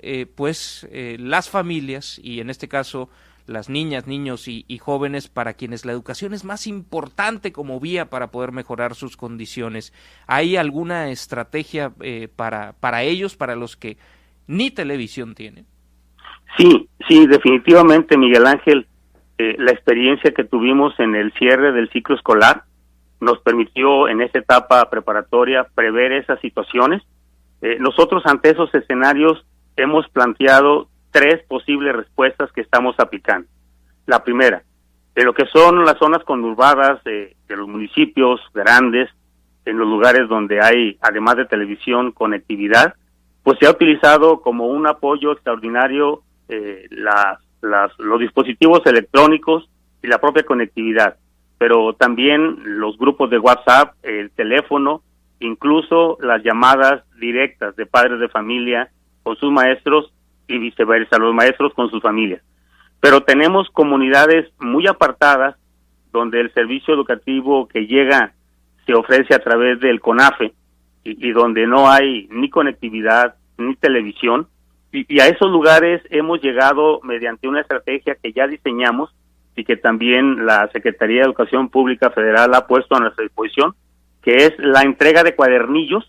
las familias, y en este caso las niñas, niños y jóvenes, para quienes la educación es más importante como vía para poder mejorar sus condiciones. ¿Hay alguna estrategia para ellos, para los que ni televisión tienen? Sí, definitivamente, Miguel Ángel. La experiencia que tuvimos en el cierre del ciclo escolar nos permitió en esa etapa preparatoria prever esas situaciones. Nosotros ante esos escenarios hemos planteado 3 posibles respuestas que estamos aplicando. La primera, de lo que son las zonas conurbadas de los municipios grandes, en los lugares donde hay, además de televisión, conectividad, pues se ha utilizado como un apoyo extraordinario los dispositivos electrónicos y la propia conectividad, pero también los grupos de WhatsApp, el teléfono, incluso las llamadas directas de padres de familia con sus maestros y viceversa, los maestros con sus familias. Pero tenemos comunidades muy apartadas donde el servicio educativo que llega se ofrece a través del CONAFE y donde no hay ni conectividad ni televisión, y a esos lugares hemos llegado mediante una estrategia que ya diseñamos y que también la Secretaría de Educación Pública Federal ha puesto a nuestra disposición, que es la entrega de cuadernillos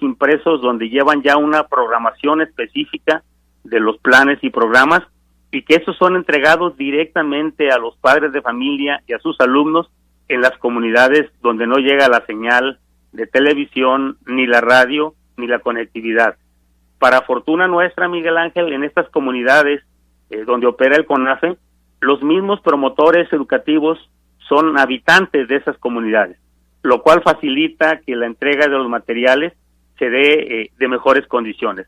impresos donde llevan ya una programación específica de los planes y programas, y que esos son entregados directamente a los padres de familia y a sus alumnos en las comunidades donde no llega la señal de televisión, ni la radio, ni la conectividad. Para fortuna nuestra, Miguel Ángel, en estas comunidades donde opera el CONAFE, los mismos promotores educativos son habitantes de esas comunidades, lo cual facilita que la entrega de los materiales se dé de mejores condiciones.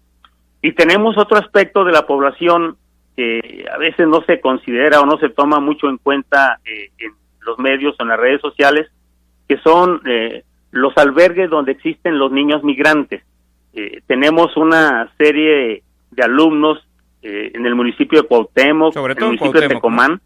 Y tenemos otro aspecto de la población que a veces no se considera o no se toma mucho en cuenta en los medios o en las redes sociales, que son los albergues donde existen los niños migrantes. Tenemos una serie de alumnos en el municipio de Cuauhtémoc, en el municipio de Tecomán, ¿no?,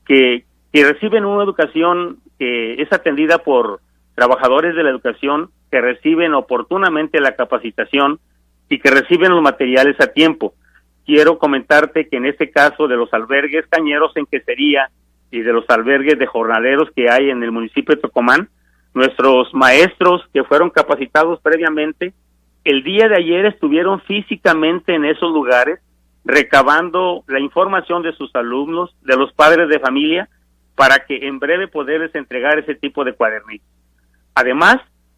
que reciben una educación que es atendida por trabajadores de la educación, que reciben oportunamente la capacitación y que reciben los materiales a tiempo. Quiero comentarte que en este caso de los albergues cañeros en Quesería y de los albergues de jornaleros que hay en el municipio de Tecomán, nuestros maestros que fueron capacitados previamente, el día de ayer estuvieron físicamente en esos lugares recabando la información de sus alumnos, de los padres de familia, para que en breve poderles entregar ese tipo de cuadernillos. Además,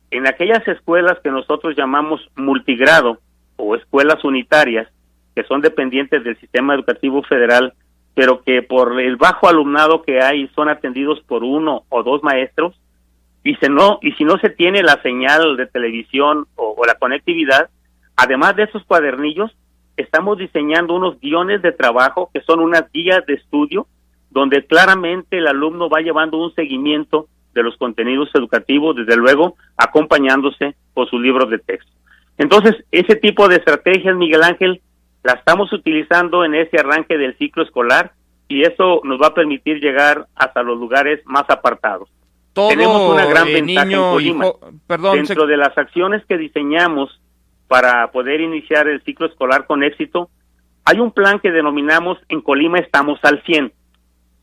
en aquellas escuelas que nosotros llamamos multigrado o escuelas unitarias, que son dependientes del sistema educativo federal, pero que por el bajo alumnado que hay son atendidos por 1 o 2 maestros, y si no se tiene la señal de televisión o la conectividad, además de esos cuadernillos, estamos diseñando unos guiones de trabajo que son unas guías de estudio, donde claramente el alumno va llevando un seguimiento de los contenidos educativos, desde luego acompañándose por sus libros de texto. Entonces, ese tipo de estrategias, Miguel Ángel, la estamos utilizando en ese arranque del ciclo escolar, y eso nos va a permitir llegar hasta los lugares más apartados. Tenemos una gran ventaja en Colima. Dentro de las acciones que diseñamos para poder iniciar el ciclo escolar con éxito, hay un plan que denominamos En Colima Estamos al 100.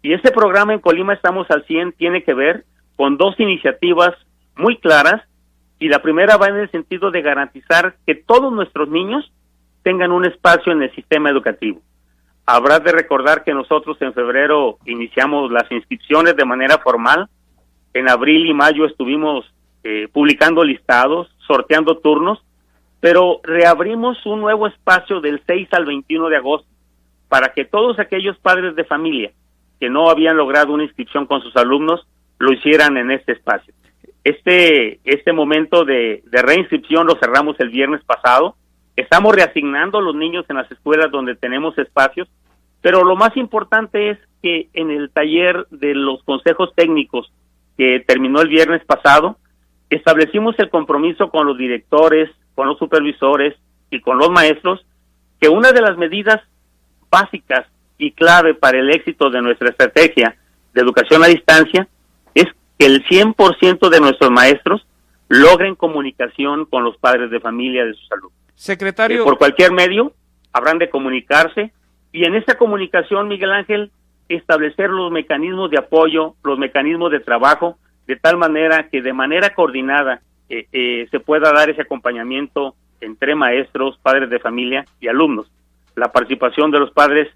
Y ese programa En Colima Estamos al 100 tiene que ver con 2 iniciativas muy claras, y la primera va en el sentido de garantizar que todos nuestros niños tengan un espacio en el sistema educativo. Habrás de recordar que nosotros en febrero iniciamos las inscripciones de manera formal. En abril y mayo estuvimos publicando listados, sorteando turnos, pero reabrimos un nuevo espacio del 6 al 21 de agosto para que todos aquellos padres de familia que no habían logrado una inscripción con sus alumnos lo hicieran en este espacio. Este momento de reinscripción lo cerramos el viernes pasado. Estamos reasignando a los niños en las escuelas donde tenemos espacios, pero lo más importante es que en el taller de los consejos técnicos que terminó el viernes pasado, establecimos el compromiso con los directores, con los supervisores y con los maestros, que una de las medidas básicas y clave para el éxito de nuestra estrategia de educación a distancia es que el 100% de nuestros maestros logren comunicación con los padres de familia de sus alumnos. Secretario, por cualquier medio habrán de comunicarse, y en esa comunicación, Miguel Ángel, establecer los mecanismos de apoyo, los mecanismos de trabajo, de tal manera que de manera coordinada se pueda dar ese acompañamiento entre maestros, padres de familia y alumnos. La participación de los padres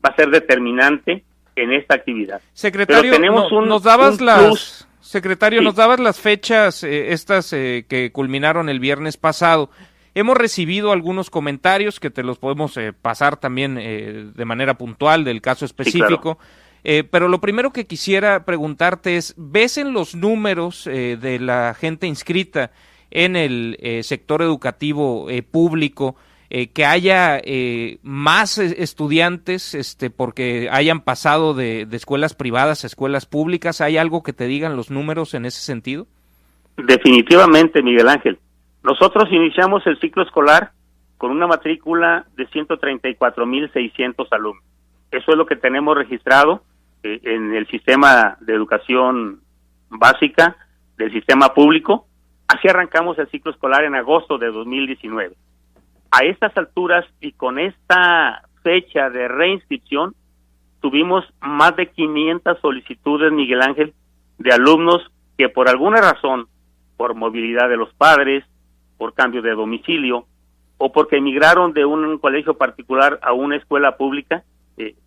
va a ser determinante en esta actividad. Secretario, nos dabas las fechas que culminaron el viernes pasado. Hemos recibido algunos comentarios que te los podemos pasar también de manera puntual del caso específico. Sí, claro. Pero lo primero que quisiera preguntarte es, ¿ves en los números de la gente inscrita en el sector educativo público que haya más estudiantes porque hayan pasado de escuelas privadas a escuelas públicas? ¿Hay algo que te digan los números en ese sentido? Definitivamente, Miguel Ángel. Nosotros iniciamos el ciclo escolar con una matrícula de 134,600 alumnos. Eso es lo que tenemos registrado en el sistema de educación básica del sistema público. Así arrancamos el ciclo escolar en agosto de 2019. A estas alturas y con esta fecha de reinscripción, tuvimos más de 500 solicitudes, Miguel Ángel, de alumnos que por alguna razón, por movilidad de los padres, por cambio de domicilio, o porque emigraron de un colegio particular a una escuela pública,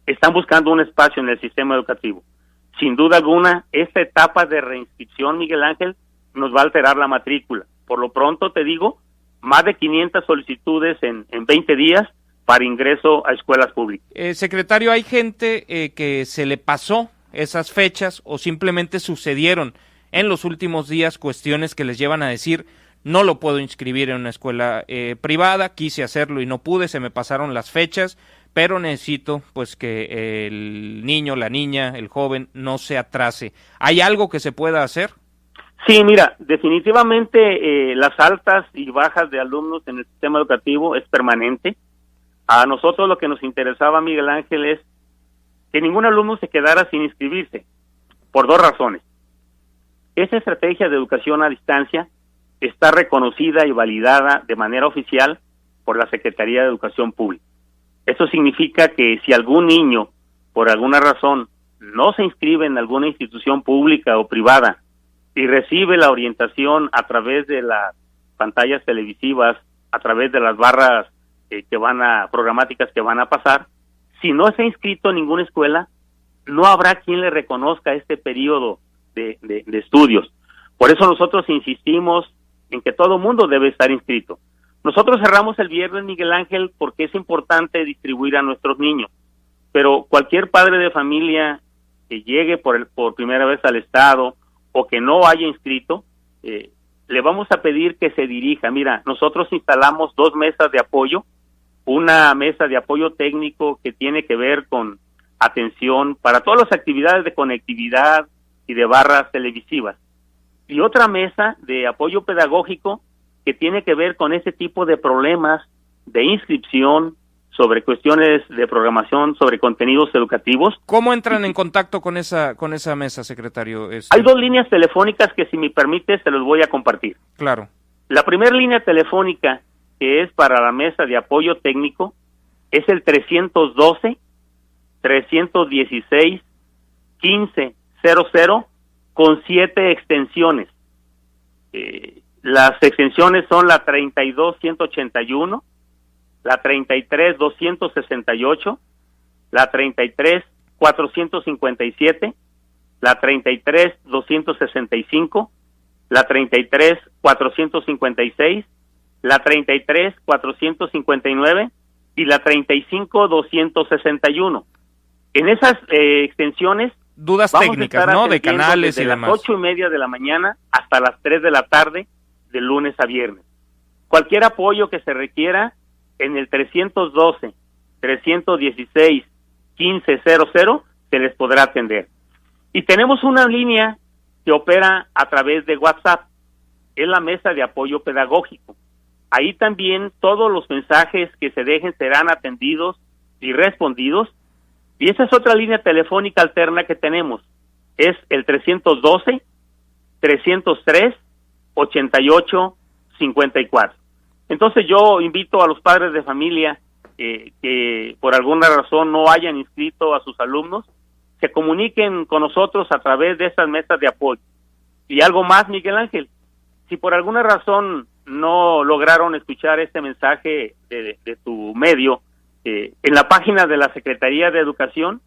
están buscando un espacio en el sistema educativo. Sin duda alguna, esta etapa de reinscripción, Miguel Ángel, nos va a alterar la matrícula. Por lo pronto, te digo, más de 500 solicitudes en 20 días para ingreso a escuelas públicas. Secretario, ¿hay gente que se le pasó esas fechas o simplemente sucedieron en los últimos días cuestiones que les llevan a decir: no lo puedo inscribir en una escuela privada, quise hacerlo y no pude, se me pasaron las fechas, pero necesito pues que el niño, la niña, el joven no se atrase? ¿Hay algo que se pueda hacer? Sí, mira, definitivamente las altas y bajas de alumnos en el sistema educativo es permanente. A nosotros lo que nos interesaba, Miguel Ángel, es que ningún alumno se quedara sin inscribirse, por dos razones. Esa estrategia de educación a distancia está reconocida y validada de manera oficial por la Secretaría de Educación Pública. Eso significa que si algún niño, por alguna razón, no se inscribe en alguna institución pública o privada y recibe la orientación a través de las pantallas televisivas, a través de las barras programáticas que van a pasar, si no se ha inscrito en ninguna escuela, no habrá quien le reconozca este periodo de estudios. Por eso nosotros insistimos en que todo mundo debe estar inscrito. Nosotros cerramos el viernes, Miguel Ángel, porque es importante distribuir a nuestros niños, pero cualquier padre de familia que llegue por primera vez al estado o que no haya inscrito, le vamos a pedir que se dirija. Mira, nosotros instalamos 2 mesas de apoyo, una mesa de apoyo técnico que tiene que ver con atención para todas las actividades de conectividad y de barras televisivas, y otra mesa de apoyo pedagógico que tiene que ver con ese tipo de problemas de inscripción, sobre cuestiones de programación, sobre contenidos educativos. ¿Cómo entran en contacto con esa mesa, secretario? Hay 2 líneas telefónicas que, si me permite, se los voy a compartir. Claro. La primera línea telefónica, que es para la mesa de apoyo técnico, es el 312-316-1500, con 7 extensiones. Las extensiones son la 321, la 33-268, la 33-457, la 33-265, la 33-456, la 33-459 y la 35-261. En esas extensiones dudas vamos técnicas, a estar ¿no? De canales y desde demás. las 8:30 de la mañana hasta las 3 de la tarde, de lunes a viernes. Cualquier apoyo que se requiera en el 312-316-1500 se les podrá atender. Y tenemos una línea que opera a través de WhatsApp, es la mesa de apoyo pedagógico. Ahí también todos los mensajes que se dejen serán atendidos y respondidos. Y esa es otra línea telefónica alterna que tenemos, es el 312-303-8854. Entonces yo invito a los padres de familia que por alguna razón no hayan inscrito a sus alumnos, se comuniquen con nosotros a través de esas mesas de apoyo. Y algo más, Miguel Ángel, si por alguna razón no lograron escuchar este mensaje de tu medio, en la página de la Secretaría de Educación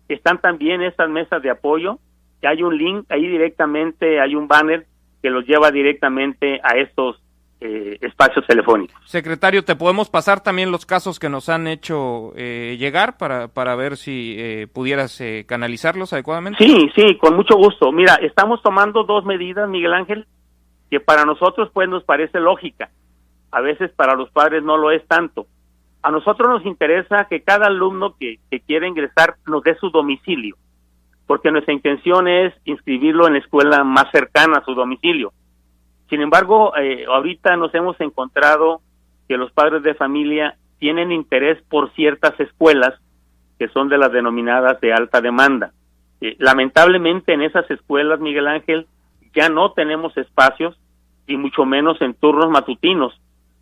están también estas mesas de apoyo, que hay un link ahí directamente, hay un banner que los lleva directamente a estos espacios telefónicos. Secretario, ¿te podemos pasar también los casos que nos han hecho llegar para ver si pudieras canalizarlos adecuadamente? Sí, con mucho gusto. Mira, estamos tomando dos medidas, Miguel Ángel, que para nosotros pues nos parece lógica. A veces para los padres no lo es tanto. A nosotros nos interesa que cada alumno que quiera ingresar nos dé su domicilio, porque nuestra intención es inscribirlo en la escuela más cercana a su domicilio. Sin embargo, ahorita nos hemos encontrado que los padres de familia tienen interés por ciertas escuelas que son de las denominadas de alta demanda. Lamentablemente en esas escuelas, Miguel Ángel, ya no tenemos espacios y mucho menos en turnos matutinos.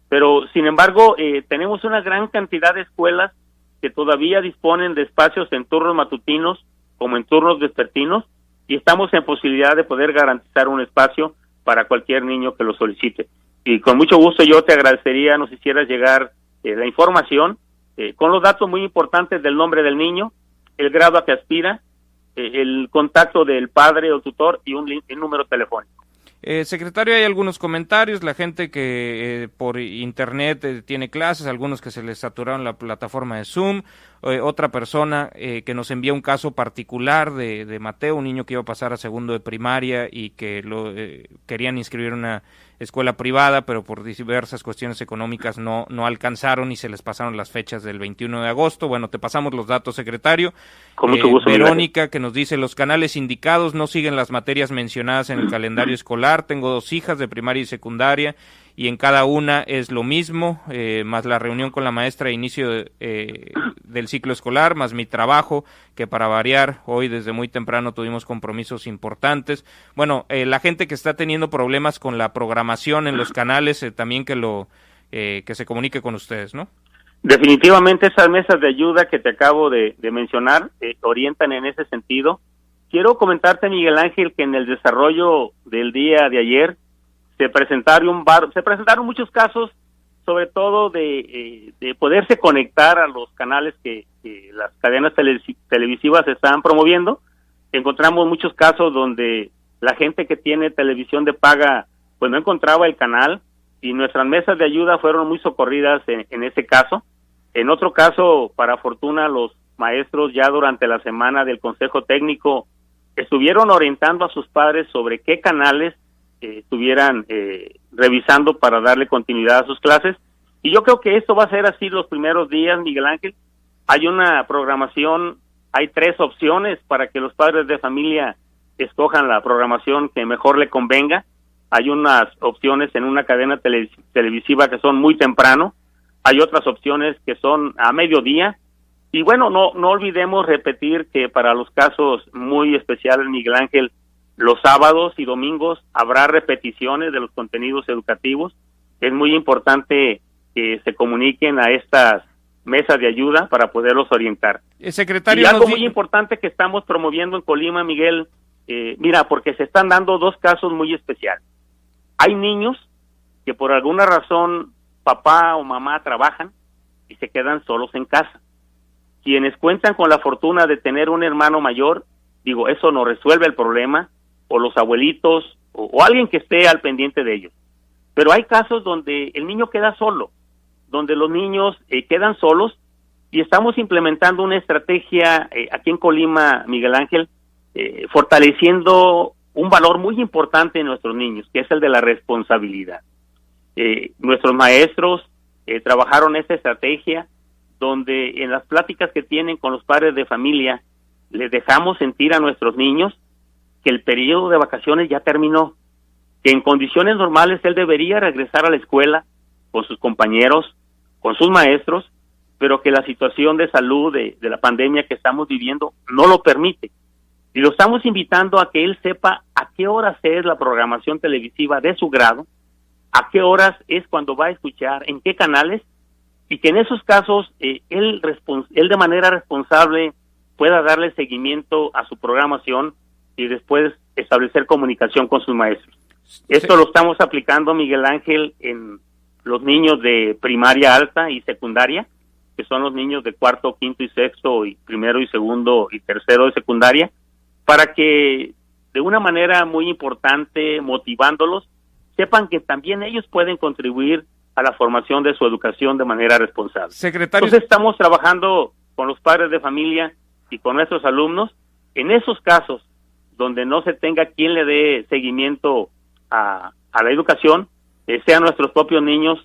Pero, sin embargo, tenemos una gran cantidad de escuelas que todavía disponen de espacios en turnos matutinos como en turnos vespertinos y estamos en posibilidad de poder garantizar un espacio para cualquier niño que lo solicite. Y con mucho gusto yo te agradecería nos hicieras llegar la información con los datos muy importantes del nombre del niño, el grado a que aspira, el contacto del padre o tutor y un número telefónico. Secretario, hay algunos comentarios, la gente que por internet tiene clases, algunos que se les saturaron la plataforma de Zoom, otra persona que nos envía un caso particular de Mateo, un niño que iba a pasar a segundo de primaria y que querían inscribir en una escuela privada, pero por diversas cuestiones económicas no alcanzaron y se les pasaron las fechas del 21 de agosto. Bueno, te pasamos los datos, secretario. Con mucho gusto. Verónica, que nos dice, los canales indicados no siguen las materias mencionadas en el calendario escolar. Tengo 2 hijas de primaria y secundaria y en cada una es lo mismo, más la reunión con la maestra a inicio del ciclo escolar, más mi trabajo, que para variar, hoy desde muy temprano tuvimos compromisos importantes. Bueno, la gente que está teniendo problemas con la programación en los canales, también que se comunique con ustedes, ¿no? Definitivamente esas mesas de ayuda que te acabo de mencionar orientan en ese sentido. Quiero comentarte, Miguel Ángel, que en el desarrollo del día de ayer se presentaron muchos casos, sobre todo de poderse conectar a los canales que las cadenas televisivas están promoviendo. Encontramos muchos casos donde la gente que tiene televisión de paga pues no encontraba el canal y nuestras mesas de ayuda fueron muy socorridas en ese caso. En otro caso, para fortuna, los maestros ya durante la semana del Consejo Técnico estuvieron orientando a sus padres sobre qué canales estuvieran revisando para darle continuidad a sus clases. Y yo creo que esto va a ser así los primeros días, Miguel Ángel. Hay una programación, hay 3 opciones para que los padres de familia escojan la programación que mejor le convenga. Hay unas opciones en una cadena televisiva que son muy temprano, hay otras opciones que son a mediodía. Y bueno, no olvidemos repetir que para los casos muy especiales, Miguel Ángel, los sábados y domingos habrá repeticiones de los contenidos educativos. Es muy importante que se comuniquen a estas mesas de ayuda para poderlos orientar. Secretario, y algo muy importante que estamos promoviendo en Colima, Miguel, mira, porque se están dando 2 casos muy especiales. Hay niños que por alguna razón papá o mamá trabajan y se quedan solos en casa. Quienes cuentan con la fortuna de tener un hermano mayor, digo, eso no resuelve el problema, o los abuelitos, o alguien que esté al pendiente de ellos. Pero hay casos donde el niño queda solo, donde los niños quedan solos, y estamos implementando una estrategia aquí en Colima, Miguel Ángel, fortaleciendo un valor muy importante en nuestros niños, que es el de la responsabilidad. Nuestros maestros trabajaron esta estrategia, donde en las pláticas que tienen con los padres de familia, les dejamos sentir a nuestros niños que el periodo de vacaciones ya terminó, que en condiciones normales él debería regresar a la escuela con sus compañeros, con sus maestros, pero que la situación de salud de la pandemia que estamos viviendo no lo permite. Y lo estamos invitando a que él sepa a qué horas es la programación televisiva de su grado, a qué horas es cuando va a escuchar, en qué canales, y que en esos casos él de manera responsable pueda darle seguimiento a su programación y después establecer comunicación con sus maestros. Esto lo estamos aplicando, Miguel Ángel, en los niños de primaria alta y secundaria, que son los niños de cuarto, quinto y sexto, y primero y segundo y tercero de secundaria, para que de una manera muy importante, motivándolos, sepan que también ellos pueden contribuir a la formación de su educación de manera responsable. Secretario. Entonces estamos trabajando con los padres de familia y con nuestros alumnos en esos casos donde no se tenga quien le dé seguimiento a la educación, sean nuestros propios niños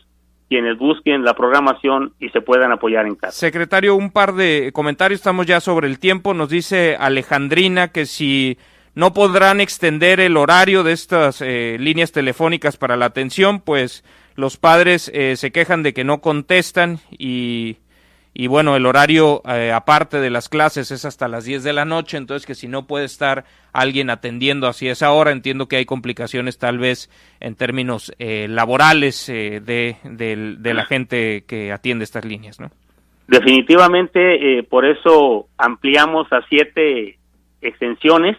quienes busquen la programación y se puedan apoyar en casa. Secretario, un par de comentarios, estamos ya sobre el tiempo. Nos dice Alejandrina que si no podrán extender el horario de estas líneas telefónicas para la atención, pues los padres se quejan de que no contestan y bueno, el horario aparte de las clases es hasta las 10 de la noche, entonces que si no puede estar alguien atendiendo así esa hora, entiendo que hay complicaciones tal vez en términos laborales de la gente que atiende estas líneas, ¿no? Definitivamente, por eso ampliamos a 7 extensiones,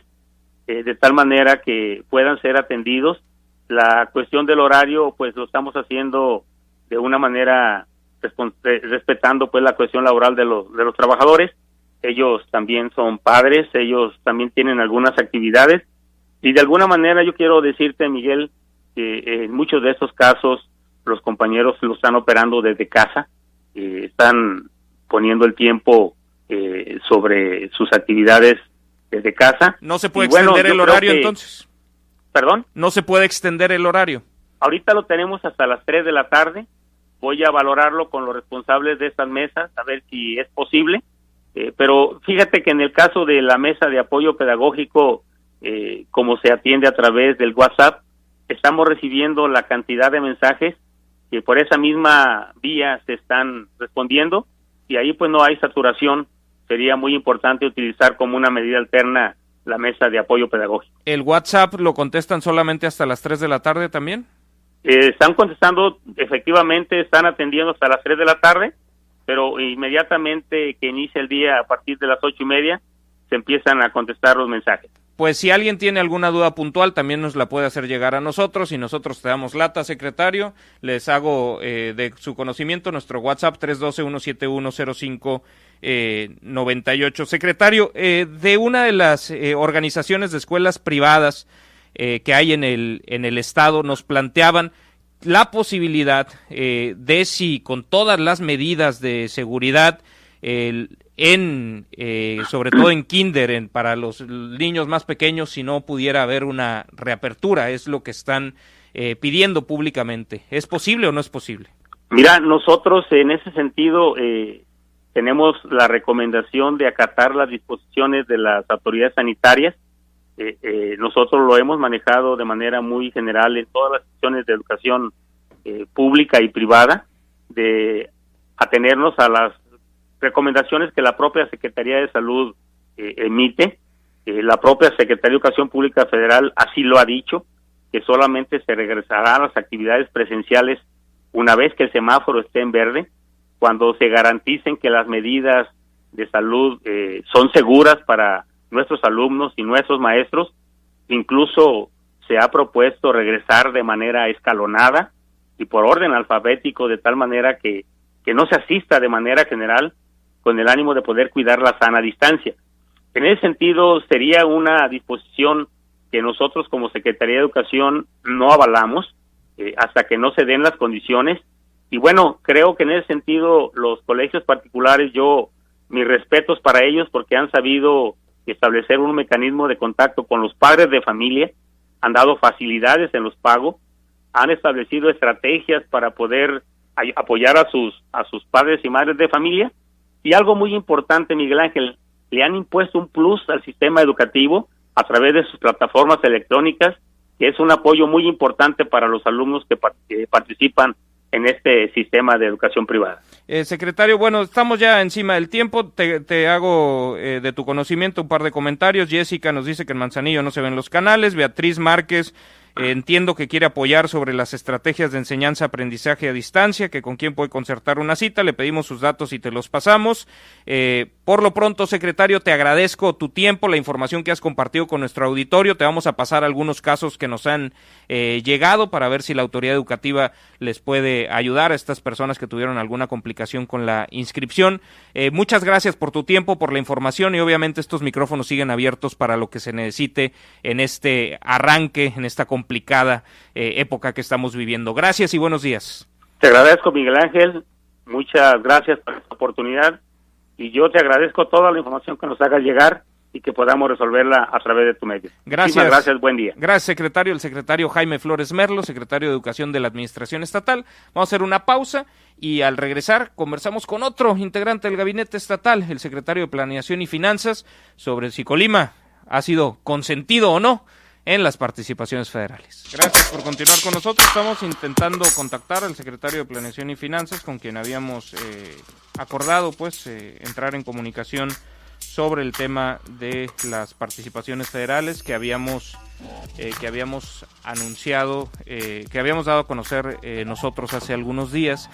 de tal manera que puedan ser atendidos. La cuestión del horario, pues lo estamos haciendo de una manera respetando pues la cuestión laboral de los trabajadores. Ellos también son padres, ellos también tienen algunas actividades, y de alguna manera yo quiero decirte, Miguel, que en muchos de estos casos los compañeros lo están operando desde casa, están poniendo el tiempo sobre sus actividades desde casa. ¿No se puede extender el horario entonces? ¿Perdón? ¿No se puede extender el horario? Ahorita lo tenemos hasta las 3 de la tarde. Voy a valorarlo con los responsables de estas mesas, a ver si es posible. Pero fíjate que en el caso de la mesa de apoyo pedagógico, como se atiende a través del WhatsApp, estamos recibiendo la cantidad de mensajes que por esa misma vía se están respondiendo, y ahí pues no hay saturación. Sería muy importante utilizar como una medida alterna la mesa de apoyo pedagógico. ¿El WhatsApp lo contestan solamente hasta las 3 de la tarde también? Están contestando, efectivamente, están atendiendo hasta las 3 de la tarde, pero inmediatamente que inicia el día a partir de las 8:30, se empiezan a contestar los mensajes. Pues si alguien tiene alguna duda puntual, también nos la puede hacer llegar a nosotros y nosotros te damos lata, secretario. Les hago de su conocimiento nuestro WhatsApp 312-171-0598. Secretario, de una de las organizaciones de escuelas privadas que hay en el estado, nos planteaban la posibilidad de si con todas las medidas de seguridad sobre todo en kinder, para los niños más pequeños, si no pudiera haber una reapertura, es lo que están pidiendo públicamente. ¿Es posible o no es posible? Mira, nosotros en ese sentido tenemos la recomendación de acatar las disposiciones de las autoridades sanitarias. Nosotros lo hemos manejado de manera muy general en todas las secciones de educación pública y privada, de atenernos a las recomendaciones que la propia Secretaría de Salud emite. La propia Secretaría de Educación Pública Federal así lo ha dicho, que solamente se regresará a las actividades presenciales una vez que el semáforo esté en verde, cuando se garanticen que las medidas de salud son seguras para nuestros alumnos y nuestros maestros. Incluso se ha propuesto regresar de manera escalonada y por orden alfabético, de tal manera que que no se asista de manera general con el ánimo de poder cuidar la sana distancia. En ese sentido, sería una disposición que nosotros como Secretaría de Educación no avalamos hasta que no se den las condiciones. Y bueno, creo que en ese sentido los colegios particulares, mis respetos para ellos porque han sabido establecer un mecanismo de contacto con los padres de familia, han dado facilidades en los pagos, han establecido estrategias para poder apoyar a sus padres y madres de familia. Y algo muy importante, Miguel Ángel, le han impuesto un plus al sistema educativo a través de sus plataformas electrónicas, que es un apoyo muy importante para los alumnos que participan en este sistema de educación privada. Secretario, bueno, estamos ya encima del tiempo, te hago de tu conocimiento un par de comentarios. Jessica nos dice que en Manzanillo no se ven los canales. Beatriz Márquez, entiendo que quiere apoyar sobre las estrategias de enseñanza-aprendizaje a distancia, que con quién puede concertar una cita. Le pedimos sus datos y te los pasamos. Por lo pronto, secretario, te agradezco tu tiempo, la información que has compartido con nuestro auditorio. Te vamos a pasar algunos casos que nos han llegado para ver si la autoridad educativa les puede ayudar a estas personas que tuvieron alguna complicación con la inscripción. Muchas gracias por tu tiempo, por la información, y obviamente estos micrófonos siguen abiertos para lo que se necesite en este arranque, en esta complicada época que estamos viviendo. Gracias y buenos días. Te agradezco, Miguel Ángel, muchas gracias por esta oportunidad, y yo te agradezco toda la información que nos hagas llegar y que podamos resolverla a través de tu medio. Gracias. Muchísimas gracias, buen día. Gracias, secretario. El secretario Jaime Flores Merlo, secretario de Educación de la Administración Estatal. Vamos a hacer una pausa y al regresar conversamos con otro integrante del gabinete estatal, el secretario de Planeación y Finanzas, sobre si Colima ha sido consentido o no en las participaciones federales. Gracias por continuar con nosotros. Estamos intentando contactar al secretario de Planeación y Finanzas, con quien habíamos acordado entrar en comunicación sobre el tema de las participaciones federales que habíamos anunciado, que habíamos dado a conocer nosotros hace algunos días,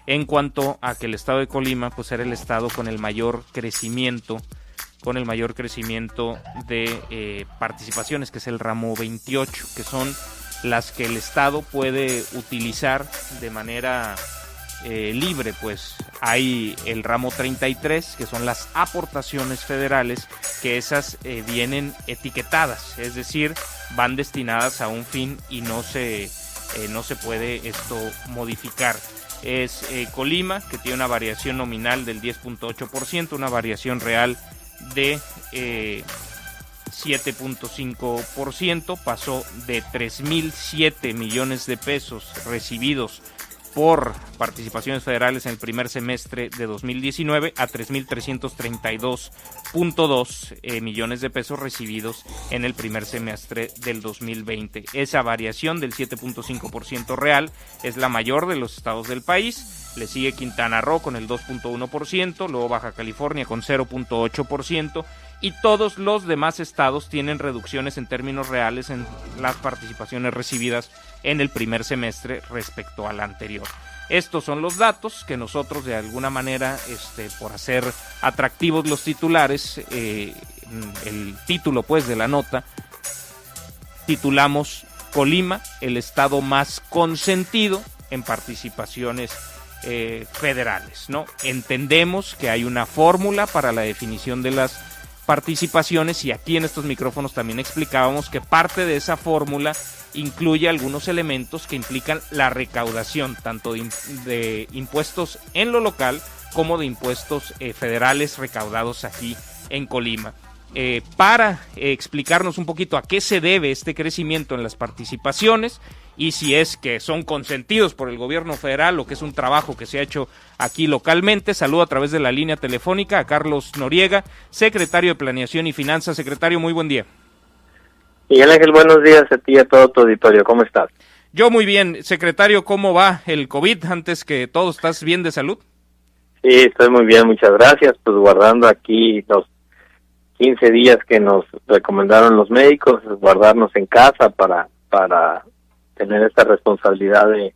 en cuanto a que el estado de Colima pues era el estado con el mayor crecimiento de participaciones, que es el ramo 28, que son las que el estado puede utilizar de manera libre. Pues hay el ramo 33, que son las aportaciones federales, que esas vienen etiquetadas, es decir, van destinadas a un fin y no se puede esto modificar. Es Colima, que tiene una variación nominal del 10.8%, una variación real de 7.5%, pasó de 3.007 millones de pesos recibidos por participaciones federales en el primer semestre de 2019 a 3.332.2 millones de pesos recibidos en el primer semestre del 2020. Esa variación del 7.5% real es la mayor de los estados del país. Le sigue Quintana Roo con el 2.1%, luego Baja California con 0.8%, y todos los demás estados tienen reducciones en términos reales en las participaciones recibidas en el primer semestre respecto al anterior. Estos son los datos que nosotros, de alguna manera, por hacer atractivos los titulares, el título pues de la nota, titulamos Colima, el estado más consentido en participaciones federales, ¿no? Entendemos que hay una fórmula para la definición de las participaciones, y aquí en estos micrófonos también explicábamos que parte de esa fórmula incluye algunos elementos que implican la recaudación tanto de impuestos en lo local como de impuestos federales recaudados aquí en Colima. Para explicarnos un poquito a qué se debe este crecimiento en las participaciones y si es que son consentidos por el gobierno federal o que es un trabajo que se ha hecho aquí localmente, saludo a través de la línea telefónica a Carlos Noriega, secretario de Planeación y Finanzas. Secretario, muy buen día. Miguel Ángel, buenos días a ti y a todo tu auditorio. ¿Cómo estás? Yo muy bien. Secretario, ¿cómo va el COVID? Antes que todo, ¿estás bien de salud? Sí, estoy muy bien, muchas gracias. Pues guardando aquí los 15 días que nos recomendaron los médicos, guardarnos en casa para tener esta responsabilidad de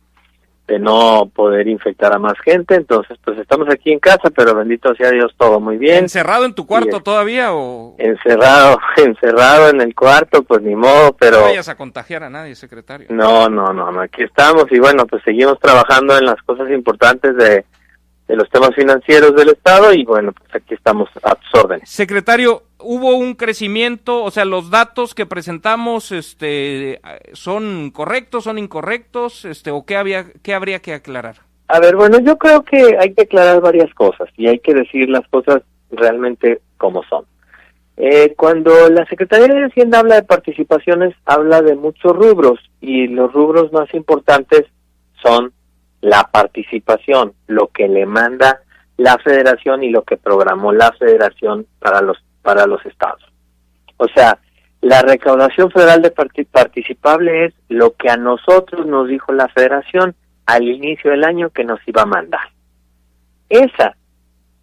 no poder infectar a más gente. Entonces, pues estamos aquí en casa, pero bendito sea Dios, todo muy bien. ¿Encerrado en tu cuarto todavía o...? Encerrado en el cuarto, pues ni modo, pero... No vayas a contagiar a nadie, secretario. No, aquí estamos y bueno, pues seguimos trabajando en las cosas importantes de los temas financieros del Estado, y bueno, pues aquí estamos a tus órdenes. Secretario, ¿hubo un crecimiento? O sea, ¿los datos que presentamos son correctos, son incorrectos? ¿O qué habría que aclarar? A ver, bueno, yo creo que hay que aclarar varias cosas y hay que decir las cosas realmente como son. Cuando la Secretaría de Hacienda habla de participaciones, habla de muchos rubros, y los rubros más importantes son la participación, lo que le manda la Federación y lo que programó la Federación para los estados. O sea, la recaudación federal de participable es lo que a nosotros nos dijo la Federación al inicio del año que nos iba a mandar. Esa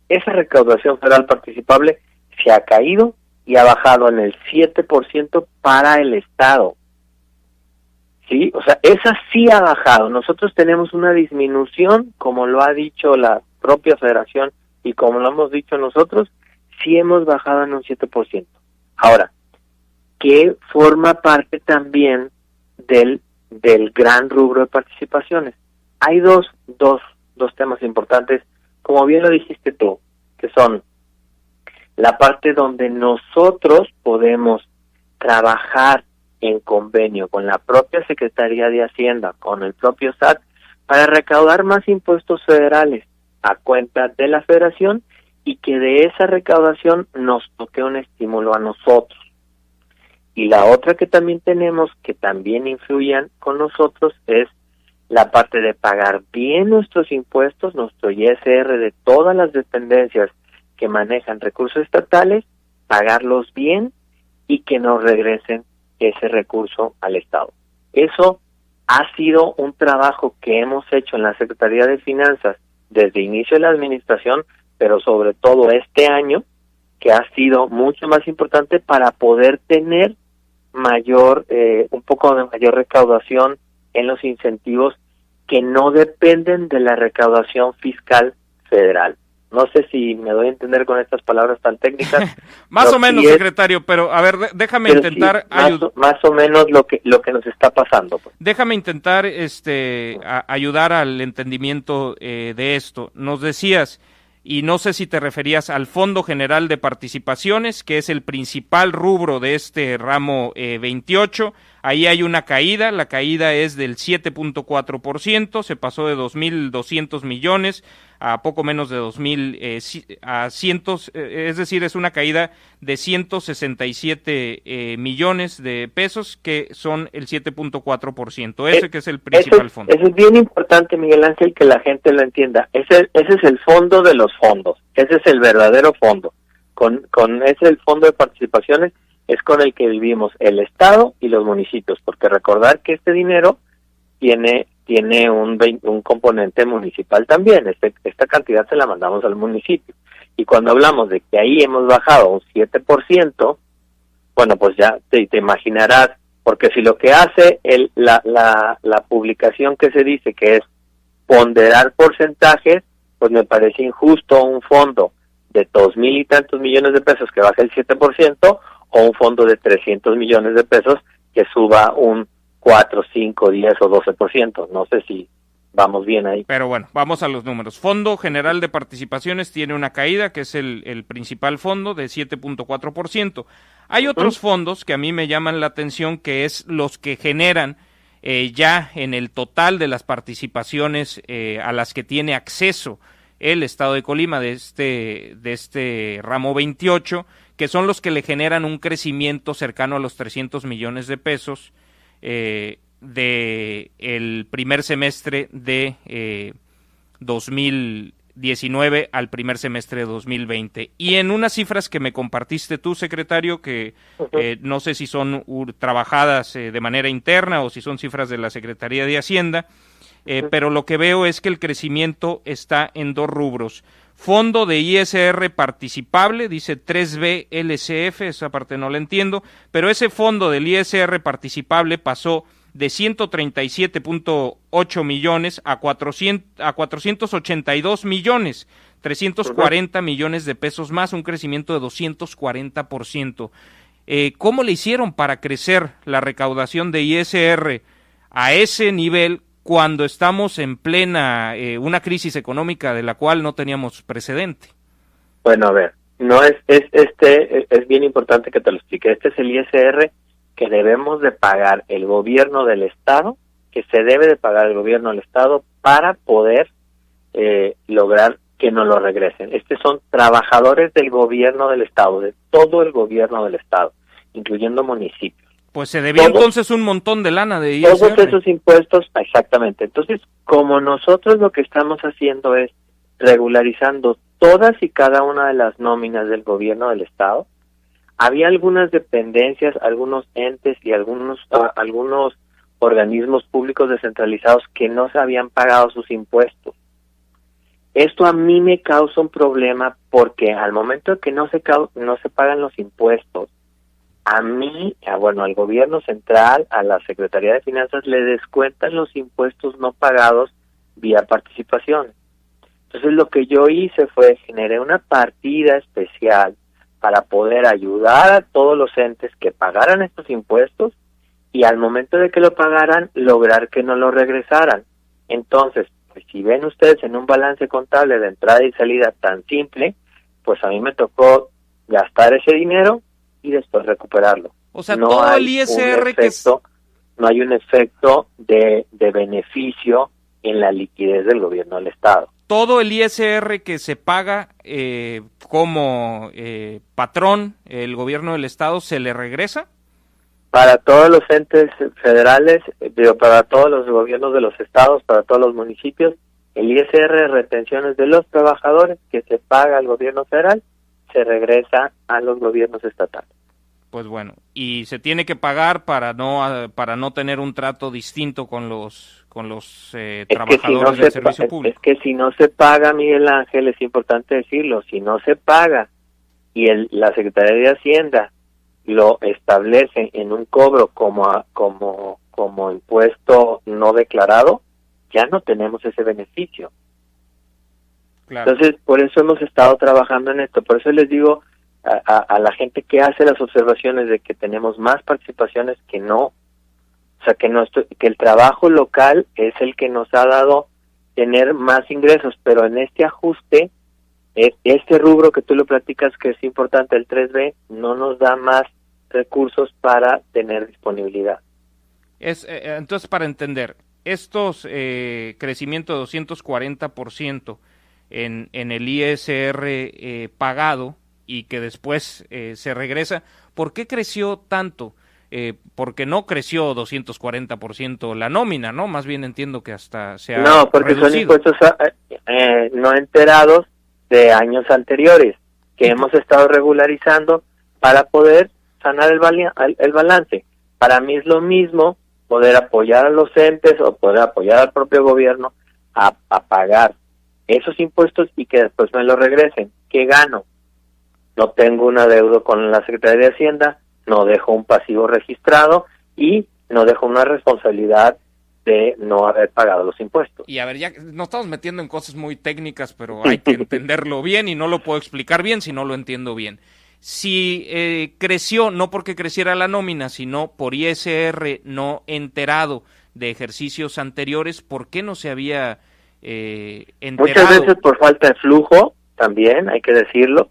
recaudación federal participable se ha caído y ha bajado en el 7% para el Estado. ¿Sí? O sea, esa sí ha bajado. Nosotros tenemos una disminución, como lo ha dicho la propia Federación y como lo hemos dicho nosotros, sí hemos bajado en un 7%. Ahora, que forma parte también del gran rubro de participaciones. Hay dos temas importantes, como bien lo dijiste tú, que son la parte donde nosotros podemos trabajar en convenio con la propia Secretaría de Hacienda, con el propio SAT, para recaudar más impuestos federales a cuenta de la Federación, y que de esa recaudación nos toque un estímulo a nosotros. Y la otra que también tenemos, que también influyen con nosotros, es la parte de pagar bien nuestros impuestos, nuestro ISR de todas las dependencias que manejan recursos estatales, pagarlos bien y que nos regresen ese recurso al Estado. Eso ha sido un trabajo que hemos hecho en la Secretaría de Finanzas desde inicio de la administración, pero sobre todo este año, que ha sido mucho más importante para poder tener un poco de mayor recaudación en los incentivos que no dependen de la recaudación fiscal federal. No sé si me doy a entender con estas palabras tan técnicas. Más o menos, secretario, pero a ver, déjame intentar más o menos lo que nos está pasando. Pues. Déjame intentar ayudar al entendimiento de esto. Nos decías, y no sé si te referías al Fondo General de Participaciones, que es el principal rubro de este ramo 28. Ahí hay una caída, la caída es del 7.4%, se pasó de 2.200 millones a poco menos de 2.000 a cientos, es decir, es una caída de 167 millones de pesos, que son el 7.4%, ese que es el principal fondo. Eso es bien importante, Miguel Ángel, que la gente lo entienda. Ese es el fondo de los fondos, ese es el verdadero fondo. Con ese el fondo de participaciones es con el que vivimos el Estado y los municipios, porque recordar que este dinero tiene un componente municipal también. Esta cantidad se la mandamos al municipio. Y cuando hablamos de que ahí hemos bajado un 7%, bueno, pues ya te imaginarás, porque si lo que hace la publicación que se dice que es ponderar porcentajes, pues me parece injusto un fondo de 2,000 y tantos millones de pesos que baje el 7%, o un fondo de 300 millones de pesos que suba un 4, 5, 10 o 12%. No sé si vamos bien ahí. Pero bueno, vamos a los números. Fondo General de Participaciones tiene una caída, que es el principal fondo, de 7.4%. Hay otros fondos que a mí me llaman la atención, que es los que generan ya en el total de las participaciones a las que tiene acceso el Estado de Colima de este ramo 28, que son los que le generan un crecimiento cercano a los 300 millones de pesos de el primer semestre de 2019 al primer semestre de 2020. Y en unas cifras que me compartiste tú, secretario, que no sé si son trabajadas de manera interna o si son cifras de la Secretaría de Hacienda, pero lo que veo es que el crecimiento está en dos rubros. Fondo de ISR participable, dice 3B LCF, esa parte no la entiendo, pero ese fondo del ISR participable pasó de 137.8 millones a 482 millones, 340 millones de pesos más, un crecimiento de 240%. ¿Cómo le hicieron para crecer la recaudación de ISR a ese nivel cuando estamos en plena una crisis económica de la cual no teníamos precedente? Bueno, a ver, no es bien importante que te lo explique. Este es el ISR que debemos de pagar el gobierno del Estado, que se debe de pagar el gobierno del Estado para poder lograr que nos lo regresen. Son trabajadores del gobierno del Estado, de todo el gobierno del Estado, incluyendo municipios. Pues se debía entonces un montón de lana de ISR. Todos esos impuestos, exactamente. Entonces, como nosotros lo que estamos haciendo es regularizando todas y cada una de las nóminas del gobierno del Estado, había algunas dependencias, algunos entes y algunos organismos públicos descentralizados que no se habían pagado sus impuestos. Esto a mí me causa un problema porque al momento que no se pagan los impuestos, al gobierno central, a la Secretaría de Finanzas, le descuentan los impuestos no pagados vía participación. Entonces lo que yo hice fue generé una partida especial para poder ayudar a todos los entes que pagaran estos impuestos y al momento de que lo pagaran, lograr que no lo regresaran. Entonces, pues si ven ustedes en un balance contable de entrada y salida tan simple, pues a mí me tocó gastar ese dinero y después recuperarlo. O sea, no todo el ISR no hay un efecto de beneficio en la liquidez del gobierno del Estado. Todo el ISR que se paga como patrón, el gobierno del Estado, ¿se le regresa? Para todos los entes federales, para todos los gobiernos de los estados, para todos los municipios, el ISR de retenciones de los trabajadores que se paga al gobierno federal se regresa a los gobiernos estatales. Pues bueno, y se tiene que pagar para no tener un trato distinto con los trabajadores del servicio público. Es que si no se paga, Miguel Ángel, es importante decirlo, si no se paga y la Secretaría de Hacienda lo establece en un cobro como impuesto no declarado, ya no tenemos ese beneficio. Claro. Entonces, por eso hemos estado trabajando en esto. Por eso les digo a la gente que hace las observaciones de que tenemos más participaciones que no, o sea, que el trabajo local es el que nos ha dado tener más ingresos, pero en este ajuste, este rubro que tú lo platicas que es importante, el 3B, no nos da más recursos para tener disponibilidad. Entonces, para entender, estos crecimiento de 240% en el ISR pagado y que después se regresa, ¿por qué creció tanto? Porque no creció 240% la nómina, ¿no? Más bien entiendo que hasta se ha No, porque reducido. Son impuestos no enterados de años anteriores que hemos estado regularizando para poder sanar el balance. Para mí es lo mismo poder apoyar a los entes o poder apoyar al propio gobierno a pagar esos impuestos y que después me lo regresen. ¿Qué gano? No tengo un adeudo con la Secretaría de Hacienda, no dejo un pasivo registrado y no dejo una responsabilidad de no haber pagado los impuestos. Y a ver, ya nos estamos metiendo en cosas muy técnicas, pero hay que entenderlo bien y no lo puedo explicar bien si no lo entiendo bien. Si creció, no porque creciera la nómina, sino por ISR no enterado de ejercicios anteriores, ¿por qué no se había enterado? Muchas veces por falta de flujo, también hay que decirlo.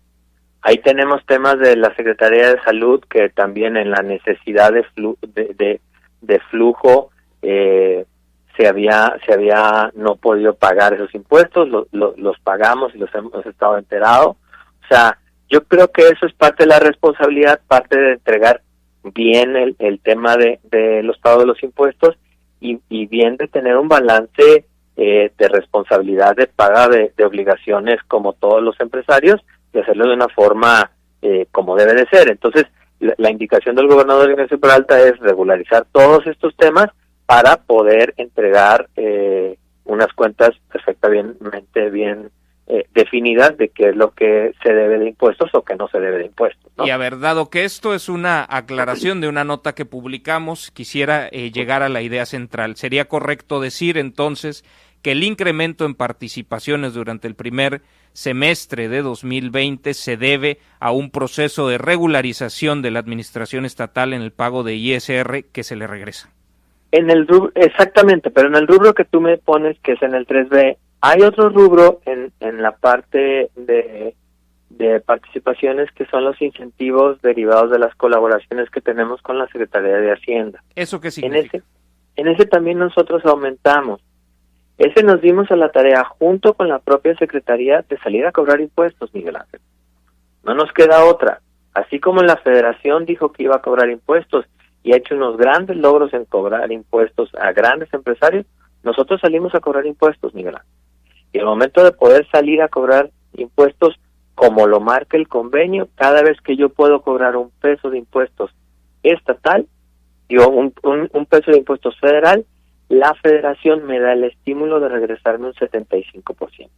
Ahí tenemos temas de la Secretaría de Salud que también en la necesidad de flujo se había no podido pagar esos impuestos, los pagamos y los hemos estado enterados. O sea, yo creo que eso es parte de la responsabilidad, parte de entregar bien el tema de los pagos de los impuestos y bien de tener un balance de responsabilidad de paga de obligaciones como todos los empresarios y hacerlo de una forma como debe de ser. Entonces, la indicación del gobernador Ignacio Peralta es regularizar todos estos temas para poder entregar unas cuentas perfectamente bien definidas de qué es lo que se debe de impuestos o que no se debe de impuestos, ¿no? Y a ver, dado que esto es una aclaración de una nota que publicamos, quisiera llegar a la idea central. ¿Sería correcto decir entonces que el incremento en participaciones durante el primer semestre de 2020 se debe a un proceso de regularización de la administración estatal en el pago de ISR que se le regresa? En el rubro, exactamente, pero en el rubro que tú me pones, que es en el 3B, hay otro rubro en la parte de participaciones que son los incentivos derivados de las colaboraciones que tenemos con la Secretaría de Hacienda. ¿Eso qué significa? En ese también nosotros aumentamos. Ese nos dimos a la tarea, junto con la propia Secretaría, de salir a cobrar impuestos, Miguel Ángel. No nos queda otra. Así como la Federación dijo que iba a cobrar impuestos y ha hecho unos grandes logros en cobrar impuestos a grandes empresarios, nosotros salimos a cobrar impuestos, Miguel Ángel. Y el momento de poder salir a cobrar impuestos, como lo marca el convenio, cada vez que yo puedo cobrar un peso de impuestos estatal, un peso de impuestos federal, la Federación me da el estímulo de regresarme un 75%.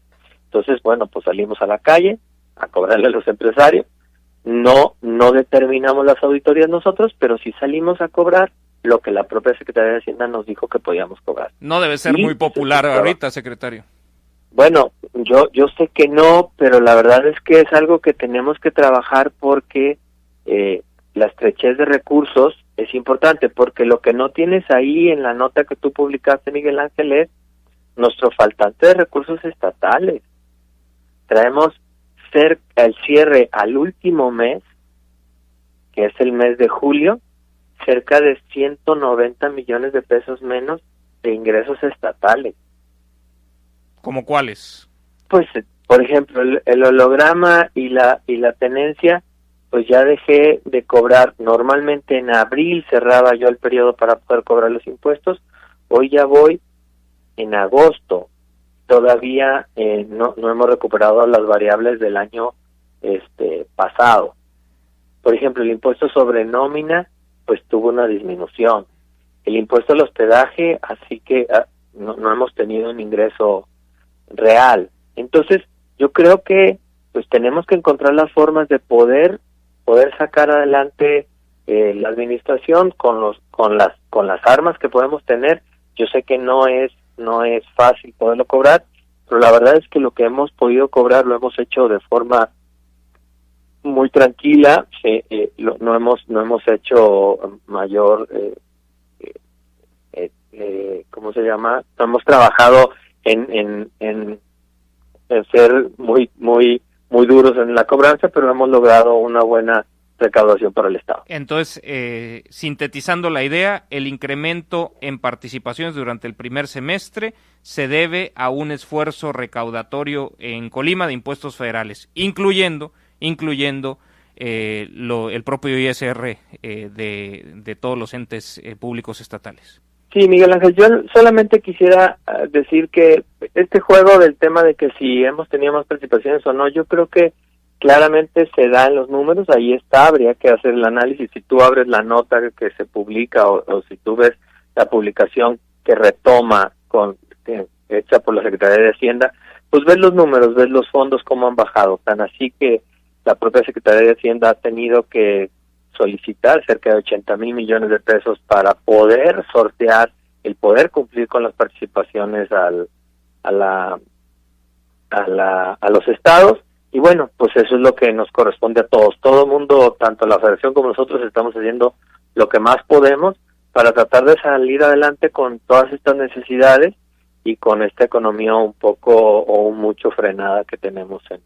Entonces, bueno, pues salimos a la calle a cobrarle a los empresarios. No determinamos las auditorías nosotros, pero sí salimos a cobrar lo que la propia Secretaría de Hacienda nos dijo que podíamos cobrar. No debe ser muy popular ahorita, secretario. Bueno, yo sé que no, pero la verdad es que es algo que tenemos que trabajar porque la estrechez de recursos es importante, porque lo que no tienes ahí en la nota que tú publicaste, Miguel Ángel, es nuestro faltante de recursos estatales. Traemos cerca el cierre al último mes, que es el mes de julio, cerca de 190 millones de pesos menos de ingresos estatales. ¿Cómo cuáles? Pues, por ejemplo, el holograma y la tenencia, pues ya dejé de cobrar. Normalmente en abril cerraba yo el periodo para poder cobrar los impuestos. Hoy ya voy en agosto. Todavía no hemos recuperado las variables del año pasado. Por ejemplo, el impuesto sobre nómina, pues tuvo una disminución. El impuesto al hospedaje, así que no hemos tenido un ingreso real. Entonces, yo creo que pues tenemos que encontrar las formas de poder sacar adelante la administración con las armas que podemos tener. Yo sé que no es fácil poderlo cobrar, pero la verdad es que lo que hemos podido cobrar lo hemos hecho de forma muy tranquila. No hemos hecho mayor ¿cómo se llama? No hemos trabajado en ser muy duros en la cobranza, pero hemos logrado una buena recaudación para el Estado. Entonces, sintetizando la idea, el incremento en participaciones durante el primer semestre se debe a un esfuerzo recaudatorio en Colima de impuestos federales, incluyendo el propio ISR de todos los entes públicos estatales. Sí, Miguel Ángel, yo solamente quisiera decir que este juego del tema de que si hemos tenido más participaciones o no, yo creo que claramente se da en los números, ahí está, habría que hacer el análisis. Si tú abres la nota que se publica o si tú ves la publicación que retoma hecha por la Secretaría de Hacienda, pues ves los números, ves los fondos cómo han bajado, tan así que la propia Secretaría de Hacienda ha tenido que solicitar cerca de 80,000 millones de pesos para poder sortear, el poder cumplir con las participaciones a los estados. Y bueno, pues eso es lo que nos corresponde a todos. Todo el mundo, tanto la Federación como nosotros, estamos haciendo lo que más podemos para tratar de salir adelante con todas estas necesidades y con esta economía un poco o mucho frenada que tenemos en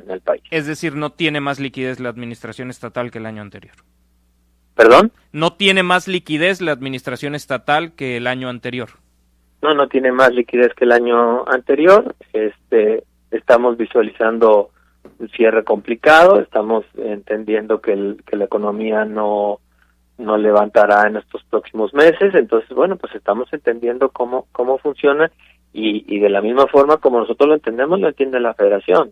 el país. Es decir, no tiene más liquidez la administración estatal que el año anterior. ¿Perdón? No tiene más liquidez la administración estatal que el año anterior. No tiene más liquidez que el año anterior. Estamos visualizando un cierre complicado, estamos entendiendo que la economía no levantará en estos próximos meses. Entonces, bueno, pues estamos entendiendo cómo funciona y de la misma forma como nosotros lo entendemos, lo entiende la Federación.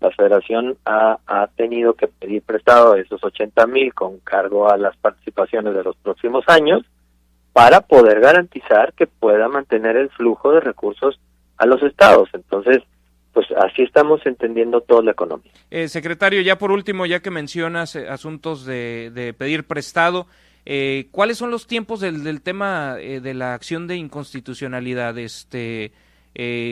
La Federación ha tenido que pedir prestado esos 80,000 con cargo a las participaciones de los próximos años para poder garantizar que pueda mantener el flujo de recursos a los estados. Entonces, pues así estamos entendiendo toda la economía. Secretario, ya por último, ya que mencionas asuntos de pedir prestado, ¿cuáles son los tiempos del tema de la acción de inconstitucionalidad?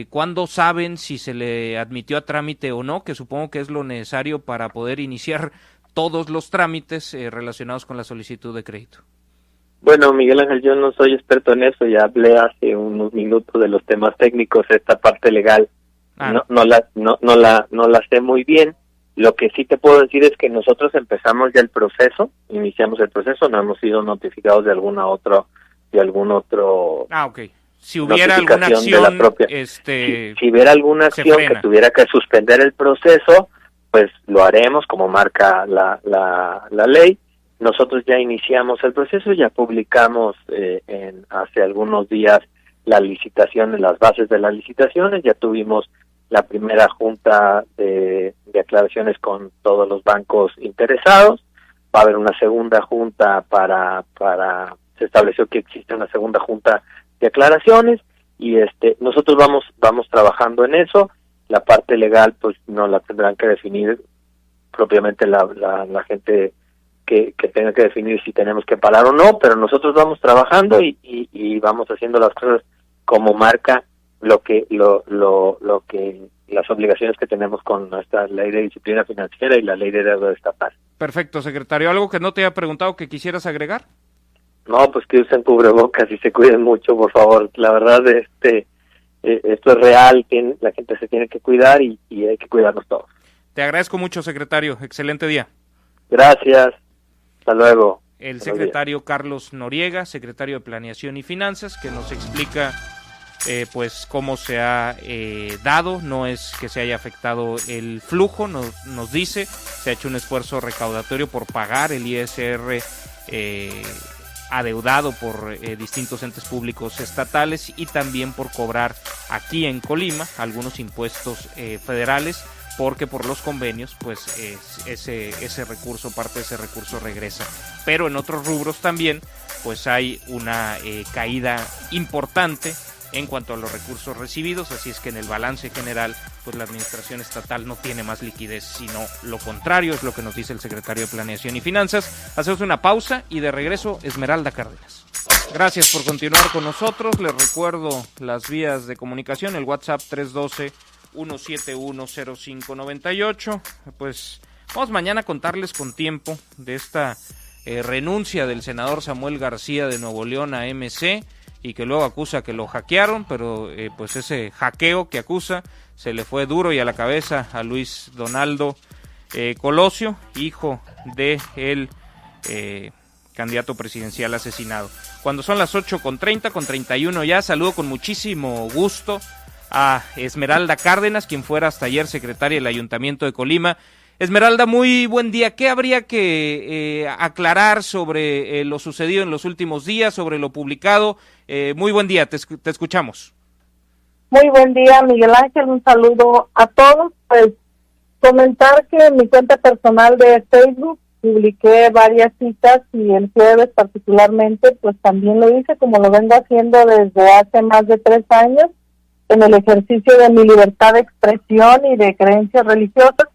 ¿Cuándo saben si se le admitió a trámite o no? Que supongo que es lo necesario para poder iniciar todos los trámites relacionados con la solicitud de crédito. Bueno, Miguel Ángel, yo no soy experto en eso, ya hablé hace unos minutos de los temas técnicos, esta parte legal no la sé muy bien. Lo que sí te puedo decir es que nosotros empezamos ya el proceso, iniciamos el proceso, no hemos sido notificados de algún otro. Okay. Si hubiera alguna acción, si hubiera alguna acción que tuviera que suspender el proceso, pues lo haremos como marca la ley. Nosotros ya iniciamos el proceso, ya publicamos hace algunos días la licitación, las bases de las licitaciones, ya tuvimos la primera junta de aclaraciones con todos los bancos interesados, va a haber una segunda junta se estableció que existe una segunda junta de aclaraciones y nosotros vamos trabajando en eso. La parte legal pues no la tendrán que definir propiamente la gente que tenga que definir si tenemos que parar o no, pero nosotros vamos trabajando y vamos haciendo las cosas como marca lo que las obligaciones que tenemos con nuestra ley de disciplina financiera y la ley de deuda estatal. Perfecto, secretario. ¿Algo que no te haya preguntado que quisieras agregar? No, pues que usen cubrebocas y se cuiden mucho, por favor. La verdad, esto es real, la gente se tiene que cuidar y hay que cuidarnos todos. Te agradezco mucho, secretario. Excelente día. Gracias. Hasta luego. El secretario Carlos Noriega, secretario de Planeación y Finanzas, que nos explica pues cómo se ha dado, no es que se haya afectado el flujo, nos dice, se ha hecho un esfuerzo recaudatorio por pagar el ISR adeudado por distintos entes públicos estatales y también por cobrar aquí en Colima algunos impuestos federales, porque por los convenios pues ese recurso, parte de ese recurso regresa. Pero en otros rubros también pues hay una caída importante en cuanto a los recursos recibidos, así es que en el balance general pues la administración estatal no tiene más liquidez, sino lo contrario, es lo que nos dice el secretario de Planeación y Finanzas. Hacemos una pausa y de regreso Esmeralda Cárdenas. Gracias por continuar con nosotros. Les recuerdo las vías de comunicación, el WhatsApp 312-171-0598. Pues vamos mañana a contarles con tiempo de esta renuncia del senador Samuel García de Nuevo León a MC, y que luego acusa que lo hackearon, pero pues ese hackeo que acusa se le fue duro y a la cabeza a Luis Donaldo Colosio, hijo de el candidato presidencial asesinado. Cuando son las 8:30, con 31 ya, saludo con muchísimo gusto a Esmeralda Cárdenas, quien fuera hasta ayer secretaria del Ayuntamiento de Colima. Esmeralda, muy buen día. ¿Qué habría que aclarar sobre lo sucedido en los últimos días, sobre lo publicado? Muy buen día, te escuchamos. Muy buen día, Miguel Ángel, un saludo a todos. Pues comentar que en mi cuenta personal de Facebook publiqué varias citas y el jueves particularmente pues también lo hice, como lo vengo haciendo desde hace más de 3 años, en el ejercicio de mi libertad de expresión y de creencias religiosas.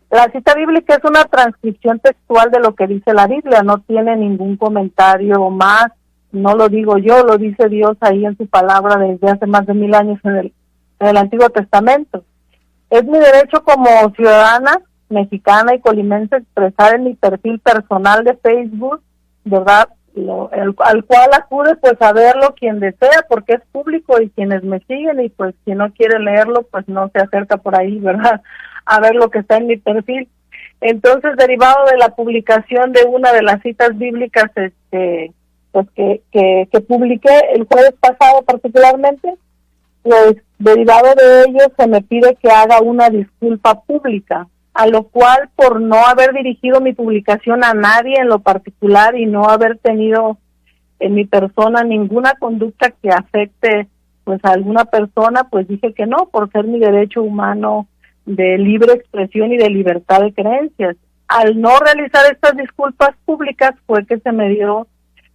La cita bíblica es una transcripción textual de lo que dice la Biblia, no tiene ningún comentario más, no lo digo yo, lo dice Dios ahí en su palabra desde hace más de 1000 años en el Antiguo Testamento. Es mi derecho como ciudadana mexicana y colimense expresar en mi perfil personal de Facebook, ¿verdad?, al cual acude pues a verlo quien desea, porque es público, y quienes me siguen, y pues quien no quiere leerlo pues no se acerca por ahí, ¿verdad?, a ver lo que está en mi perfil. Entonces, derivado de la publicación de una de las citas bíblicas pues que publiqué el jueves pasado particularmente, pues derivado de ello se me pide que haga una disculpa pública, a lo cual, por no haber dirigido mi publicación a nadie en lo particular y no haber tenido en mi persona ninguna conducta que afecte pues a alguna persona, pues dije que no, por ser mi derecho humano de libre expresión y de libertad de creencias. Al no realizar estas disculpas públicas fue que se me dio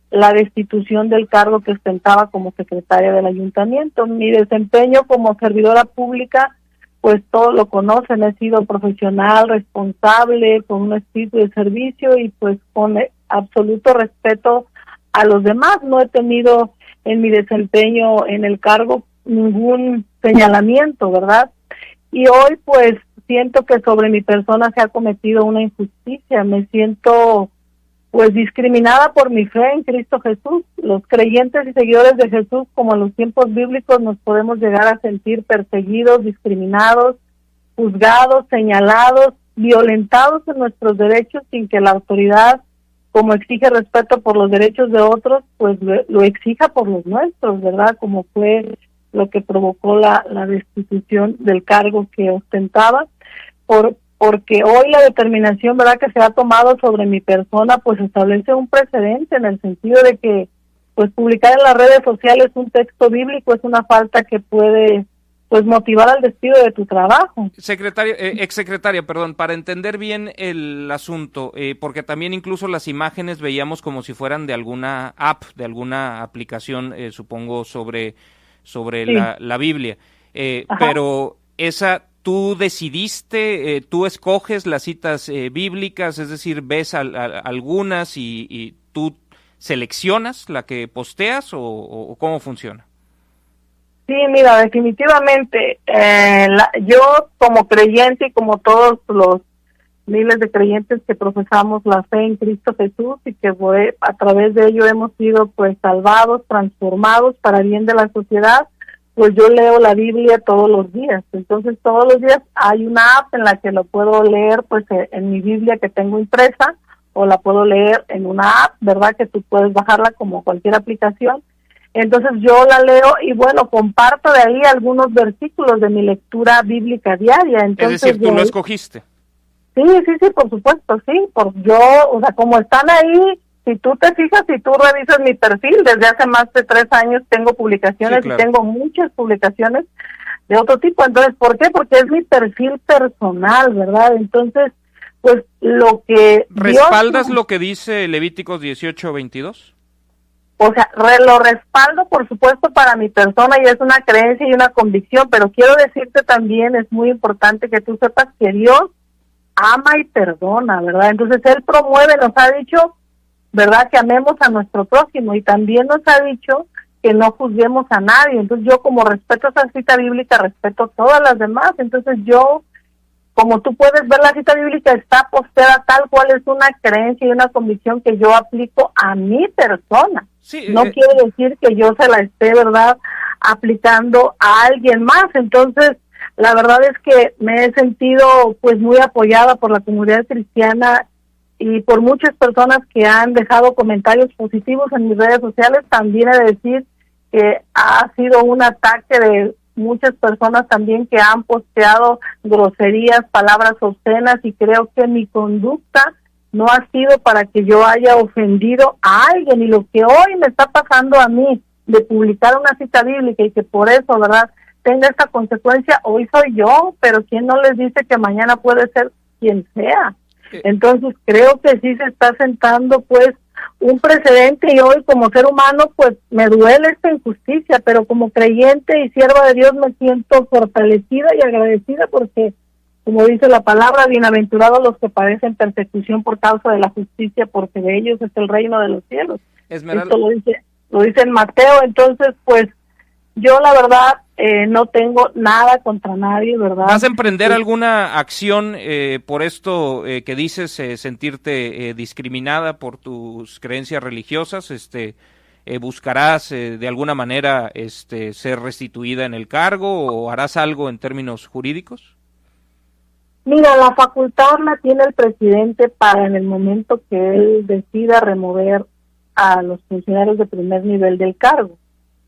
la destitución del cargo que ostentaba como secretaria del ayuntamiento. Mi desempeño como servidora pública, pues todos lo conocen, he sido profesional, responsable, con un espíritu de servicio y pues con absoluto respeto a los demás. No he tenido en mi desempeño en el cargo ningún señalamiento, ¿verdad? Y hoy pues siento que sobre mi persona se ha cometido una injusticia, me siento pues discriminada por mi fe en Cristo Jesús. Los creyentes y seguidores de Jesús, como en los tiempos bíblicos, nos podemos llegar a sentir perseguidos, discriminados, juzgados, señalados, violentados en nuestros derechos sin que la autoridad, como exige respeto por los derechos de otros, pues lo exija por los nuestros, ¿verdad? Como fue lo que provocó la destitución del cargo que ostentaba, porque hoy la determinación, ¿verdad?, que se ha tomado sobre mi persona, pues establece un precedente en el sentido de que, pues, publicar en las redes sociales un texto bíblico es una falta que puede, pues, motivar al despido de tu trabajo. Exsecretaria, perdón, para entender bien el asunto, porque también incluso las imágenes veíamos como si fueran de alguna app, de alguna aplicación, supongo, sobre sí, la Biblia, pero esa... ¿Tú decidiste, tú escoges las citas bíblicas, es decir, ves algunas y tú seleccionas la que posteas o cómo funciona? Sí, mira, definitivamente, yo como creyente y como todos los miles de creyentes que profesamos la fe en Cristo Jesús y que a través de ello hemos sido pues salvados, transformados para bien de la sociedad, pues yo leo la Biblia todos los días. Entonces todos los días hay una app en la que lo puedo leer pues en mi Biblia que tengo impresa, o la puedo leer en una app, ¿verdad?, que tú puedes bajarla como cualquier aplicación. Entonces yo la leo y bueno, comparto de ahí algunos versículos de mi lectura bíblica diaria. Entonces, es decir, tú lo escogiste. Sí, por supuesto, sí. O sea, como están ahí, si tú te fijas, si tú revisas mi perfil, desde hace más de 3 años tengo publicaciones, sí, claro, y tengo muchas publicaciones de otro tipo. Entonces, ¿por qué? Porque es mi perfil personal, ¿verdad? Entonces, pues lo que... ¿Respaldas lo que dice Levíticos 18:22? O sea, lo respaldo, por supuesto, para mi persona, y es una creencia y una convicción, pero quiero decirte también, es muy importante que tú sepas que Dios ama y perdona, ¿verdad? Entonces, Él promueve, nos ha dicho, ¿verdad?, que amemos a nuestro prójimo, y también nos ha dicho que no juzguemos a nadie. Entonces, yo como respeto esa cita bíblica, respeto todas las demás. Entonces, yo, como tú puedes ver, la cita bíblica está posteada tal cual, es una creencia y una convicción que yo aplico a mi persona. Sí, no quiere decir que yo se la esté, ¿verdad?, aplicando a alguien más. Entonces, la verdad es que me he sentido pues muy apoyada por la comunidad cristiana y por muchas personas que han dejado comentarios positivos en mis redes sociales. También he de decir que ha sido un ataque de muchas personas también que han posteado groserías, palabras obscenas, y creo que mi conducta no ha sido para que yo haya ofendido a alguien. Y lo que hoy me está pasando a mí, de publicar una cita bíblica y que por eso, ¿verdad?, tenga esta consecuencia, hoy soy yo, pero ¿quién no les dice que mañana puede ser quien sea? Entonces creo que sí se está sentando pues un precedente, y hoy como ser humano pues me duele esta injusticia, pero como creyente y sierva de Dios me siento fortalecida y agradecida, porque como dice la palabra, bienaventurados los que padecen persecución por causa de la justicia, porque de ellos es el reino de los cielos. Esto lo dice en Mateo. Entonces pues yo la verdad no tengo nada contra nadie, ¿verdad? ¿Vas a emprender alguna acción por esto que dices, sentirte discriminada por tus creencias religiosas? ¿Buscarás de alguna manera ser restituida en el cargo, o harás algo en términos jurídicos? Mira, la facultad la tiene el presidente para, en el momento que él decida, remover a los funcionarios de primer nivel del cargo,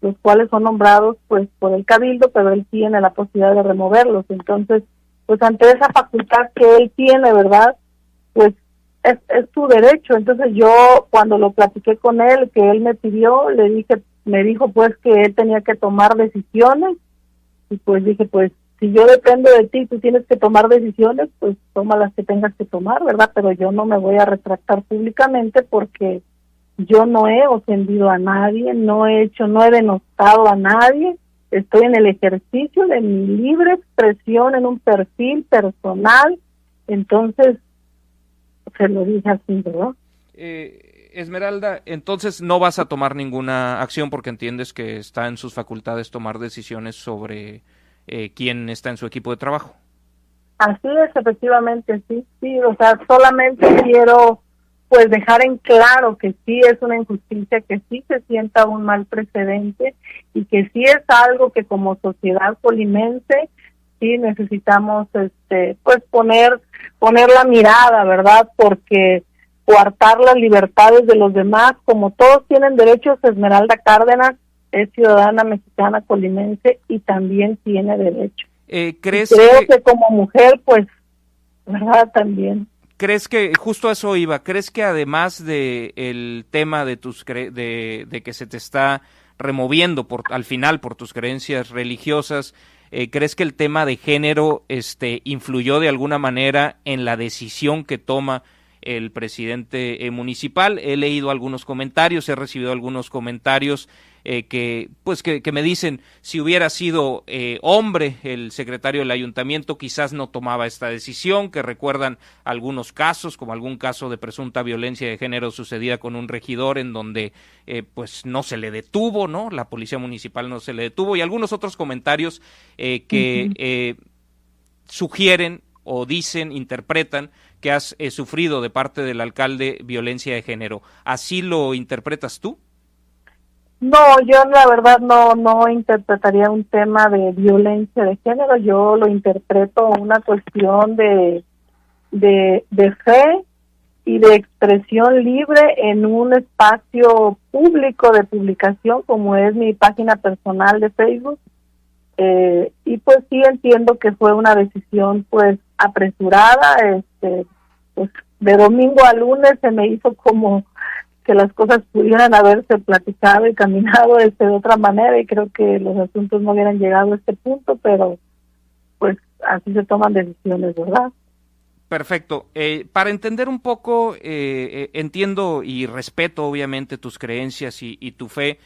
los cuales son nombrados pues por el cabildo, pero él tiene la posibilidad de removerlos. Entonces, pues ante esa facultad que él tiene, ¿verdad?, pues es su derecho. Entonces yo, cuando lo platiqué con él, que él me pidió, me dijo pues que él tenía que tomar decisiones, y pues dije, pues si yo dependo de ti, tú tienes que tomar decisiones, pues toma las que tengas que tomar, ¿verdad? Pero yo no me voy a retractar públicamente, porque yo no he ofendido a nadie, no he denostado a nadie. Estoy en el ejercicio de mi libre expresión en un perfil personal. Entonces, se lo dije así, ¿verdad? Esmeralda, entonces no vas a tomar ninguna acción porque entiendes que está en sus facultades tomar decisiones sobre quién está en su equipo de trabajo. Así es, efectivamente, sí, o sea, solamente quiero pues dejar en claro que sí es una injusticia, que sí se sienta un mal precedente y que sí es algo que como sociedad colimense sí necesitamos pues poner la mirada, ¿verdad? Porque coartar las libertades de los demás, como todos tienen derechos, Esmeralda Cárdenas es ciudadana mexicana colimense y también tiene derecho. Creo que como mujer, pues, ¿verdad? También. ¿Crees que, justo a eso iba, crees que además de el tema de de que se te está removiendo al final por tus creencias religiosas, crees que el tema de género influyó de alguna manera en la decisión que toma el presidente municipal? He leído algunos comentarios, he recibido algunos comentarios que me dicen, si hubiera sido hombre el secretario del ayuntamiento, quizás no tomaba esta decisión, que recuerdan algunos casos, como algún caso de presunta violencia de género sucedida con un regidor en donde pues no se le detuvo, ¿no? La policía municipal no se le detuvo, y algunos otros comentarios que sugieren o dicen, interpretan que has sufrido de parte del alcalde violencia de género. ¿Así lo interpretas tú? No, yo la verdad no interpretaría un tema de violencia de género, yo lo interpreto una cuestión de fe y de expresión libre en un espacio público de publicación como es mi página personal de Facebook, y pues sí entiendo que fue una decisión pues apresurada, pues de domingo a lunes se me hizo como que las cosas pudieran haberse platicado y caminado de otra manera, y creo que los asuntos no hubieran llegado a este punto, pero pues así se toman decisiones, ¿verdad? Perfecto. Para entender un poco, entiendo y respeto obviamente tus creencias y tu fe,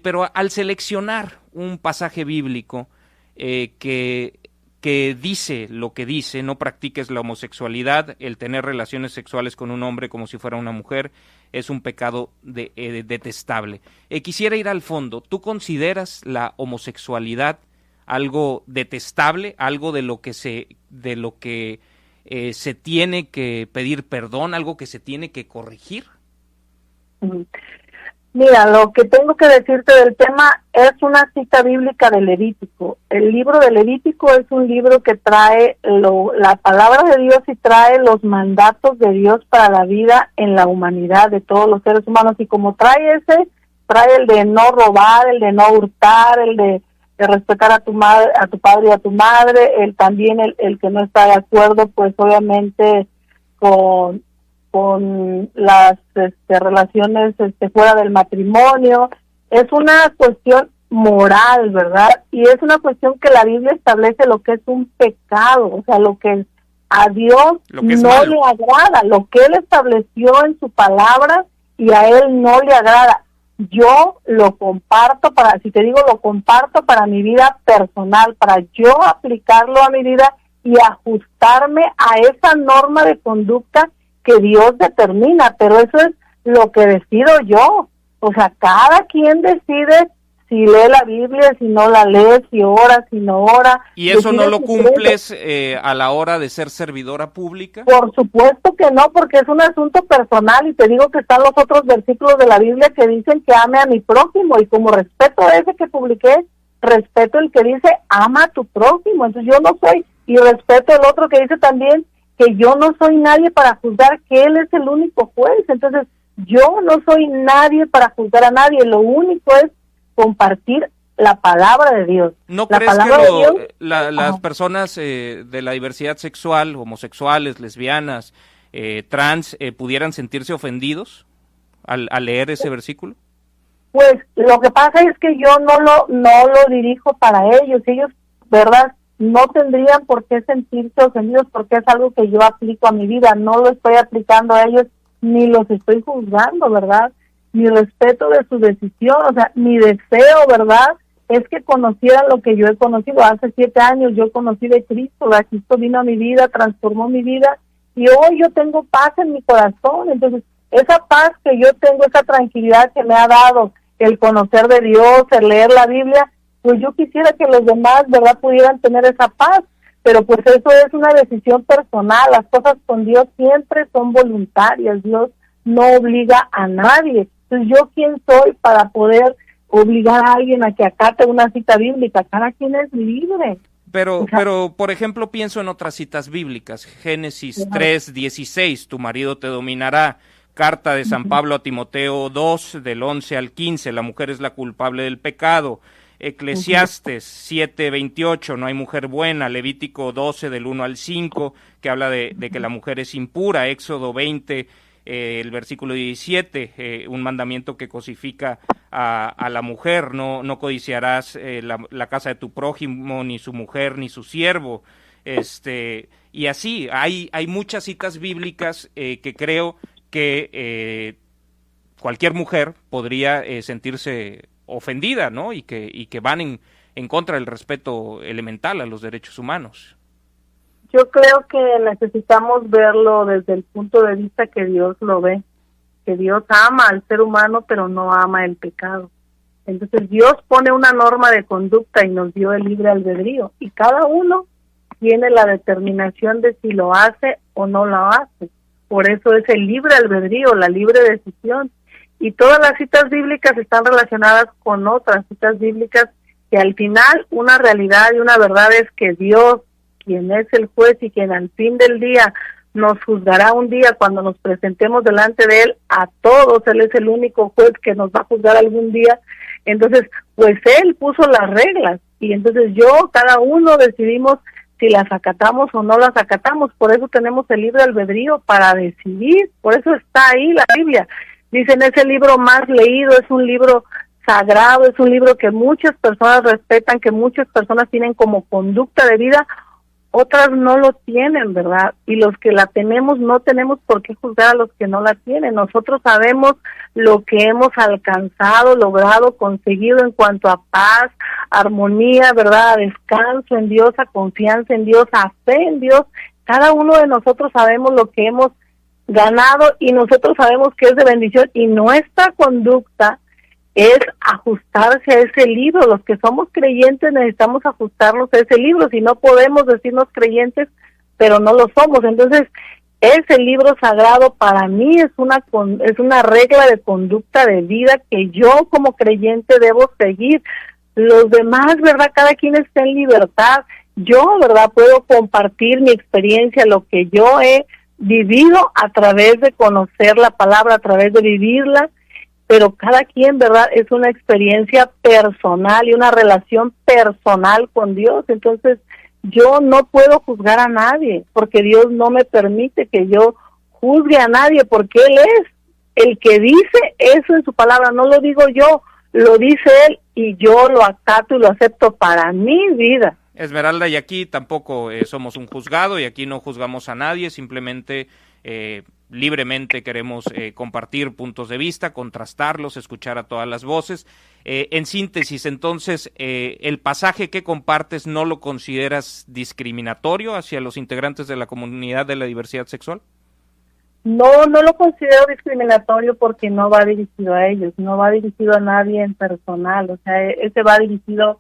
pero al seleccionar un pasaje bíblico que dice lo que dice, no practiques la homosexualidad, el tener relaciones sexuales con un hombre como si fuera una mujer, es un pecado detestable. Quisiera ir al fondo. ¿Tú consideras la homosexualidad algo detestable, algo de lo que se tiene que pedir perdón, algo que se tiene que corregir? Mira, lo que tengo que decirte del tema es una cita bíblica de Levítico. El libro de Levítico es un libro que trae la palabra de Dios y trae los mandatos de Dios para la vida en la humanidad de todos los seres humanos. Y como trae el de no robar, el de no hurtar, el de respetar a tu madre, a tu padre y a tu madre, también el que no está de acuerdo, pues obviamente con las relaciones fuera del matrimonio, es una cuestión moral, ¿verdad? Y es una cuestión que la Biblia establece lo que es un pecado, o sea, lo que a Dios no le agrada, lo que Él estableció en su palabra y a Él no le agrada. Yo lo comparto lo comparto para mi vida personal, para yo aplicarlo a mi vida y ajustarme a esa norma de conducta que Dios determina, pero eso es lo que decido yo. O sea, cada quien decide si lee la Biblia, si no la lee, si ora, si no ora. ¿Y eso no lo cumples a la hora de ser servidora pública? Por supuesto que no, porque es un asunto personal, y te digo que están los otros versículos de la Biblia que dicen que ame a mi prójimo, y como respeto ese que publiqué, respeto el que dice ama a tu prójimo. Entonces yo no soy, y respeto el otro que dice también que yo no soy nadie para juzgar, que Él es el único juez. Entonces yo no soy nadie para juzgar a nadie, lo único es compartir la palabra de Dios. ¿No crees que las personas de la diversidad sexual, homosexuales, lesbianas, trans, pudieran sentirse ofendidos al leer ese versículo? Pues lo que pasa es que yo no lo dirijo para ellos, ¿verdad? No tendrían por qué sentirse ofendidos porque es algo que yo aplico a mi vida, no lo estoy aplicando a ellos, ni los estoy juzgando, ¿verdad? Mi respeto de su decisión, o sea, mi deseo, ¿verdad?, es que conocieran lo que yo he conocido. Hace 7 años yo conocí de Cristo, Cristo vino a mi vida, transformó mi vida, y hoy yo tengo paz en mi corazón. Entonces, esa paz que yo tengo, esa tranquilidad que me ha dado el conocer de Dios, el leer la Biblia, pues yo quisiera que los demás, ¿verdad?, pudieran tener esa paz, pero pues eso es una decisión personal. Las cosas con Dios siempre son voluntarias. Dios no obliga a nadie. Entonces, ¿yo quién soy para poder obligar a alguien a que acate una cita bíblica? Cada quien es libre. Pero, por ejemplo, pienso en otras citas bíblicas. Génesis 3:16, tu marido te dominará. Carta de San Pablo a Timoteo 2, del 11 al 15, la mujer es la culpable del pecado. Eclesiastes 7:28, no hay mujer buena. Levítico 12, del 1 al 5, que habla de que la mujer es impura. Éxodo 20, el versículo 17, un mandamiento que cosifica a la mujer, no codiciarás la casa de tu prójimo, ni su mujer, ni su siervo. Y así, hay muchas citas bíblicas que creo que cualquier mujer podría sentirse ofendida, ¿no? Y que van en contra del respeto elemental a los derechos humanos. Yo creo que necesitamos verlo desde el punto de vista que Dios lo ve, que Dios ama al ser humano, pero no ama el pecado. Entonces Dios pone una norma de conducta y nos dio el libre albedrío, y cada uno tiene la determinación de si lo hace o no lo hace. Por eso es el libre albedrío, la libre decisión. Y todas las citas bíblicas están relacionadas con otras citas bíblicas, que al final una realidad y una verdad es que Dios, quien es el juez y quien al fin del día nos juzgará un día cuando nos presentemos delante de Él a todos, Él es el único juez que nos va a juzgar algún día. Entonces, pues Él puso las reglas, y entonces cada uno decidimos si las acatamos o no las acatamos. Por eso tenemos el libre albedrío para decidir, por eso está ahí la Biblia. Dicen, es el libro más leído, es un libro sagrado, es un libro que muchas personas respetan, que muchas personas tienen como conducta de vida, otras no lo tienen, ¿verdad? Y los que la tenemos, no tenemos por qué juzgar a los que no la tienen. Nosotros sabemos lo que hemos alcanzado, logrado, conseguido en cuanto a paz, armonía, ¿verdad? A descanso en Dios, a confianza en Dios, a fe en Dios. Cada uno de nosotros sabemos lo que hemos ganado, y nosotros sabemos que es de bendición, y nuestra conducta es ajustarse a ese libro. Los que somos creyentes necesitamos ajustarnos a ese libro, si no podemos decirnos creyentes, pero no lo somos. Entonces, ese libro sagrado para mí es una regla de conducta de vida que yo como creyente debo seguir. Los demás, ¿verdad? Cada quien está en libertad. Yo, ¿verdad? Puedo compartir mi experiencia, lo que yo he vivido a través de conocer la palabra, a través de vivirla, pero cada quien, ¿verdad? Es una experiencia personal y una relación personal con Dios. Entonces, yo no puedo juzgar a nadie, porque Dios no me permite que yo juzgue a nadie, porque Él es el que dice eso en su palabra. No lo digo yo, lo dice Él, y yo lo acato y lo acepto para mi vida. Esmeralda, y aquí tampoco somos un juzgado, y aquí no juzgamos a nadie, simplemente libremente queremos compartir puntos de vista, contrastarlos, escuchar a todas las voces. En síntesis, entonces, ¿el pasaje que compartes no lo consideras discriminatorio hacia los integrantes de la comunidad de la diversidad sexual? No lo considero discriminatorio, porque no va dirigido a ellos, no va dirigido a nadie en personal. O sea, ese va dirigido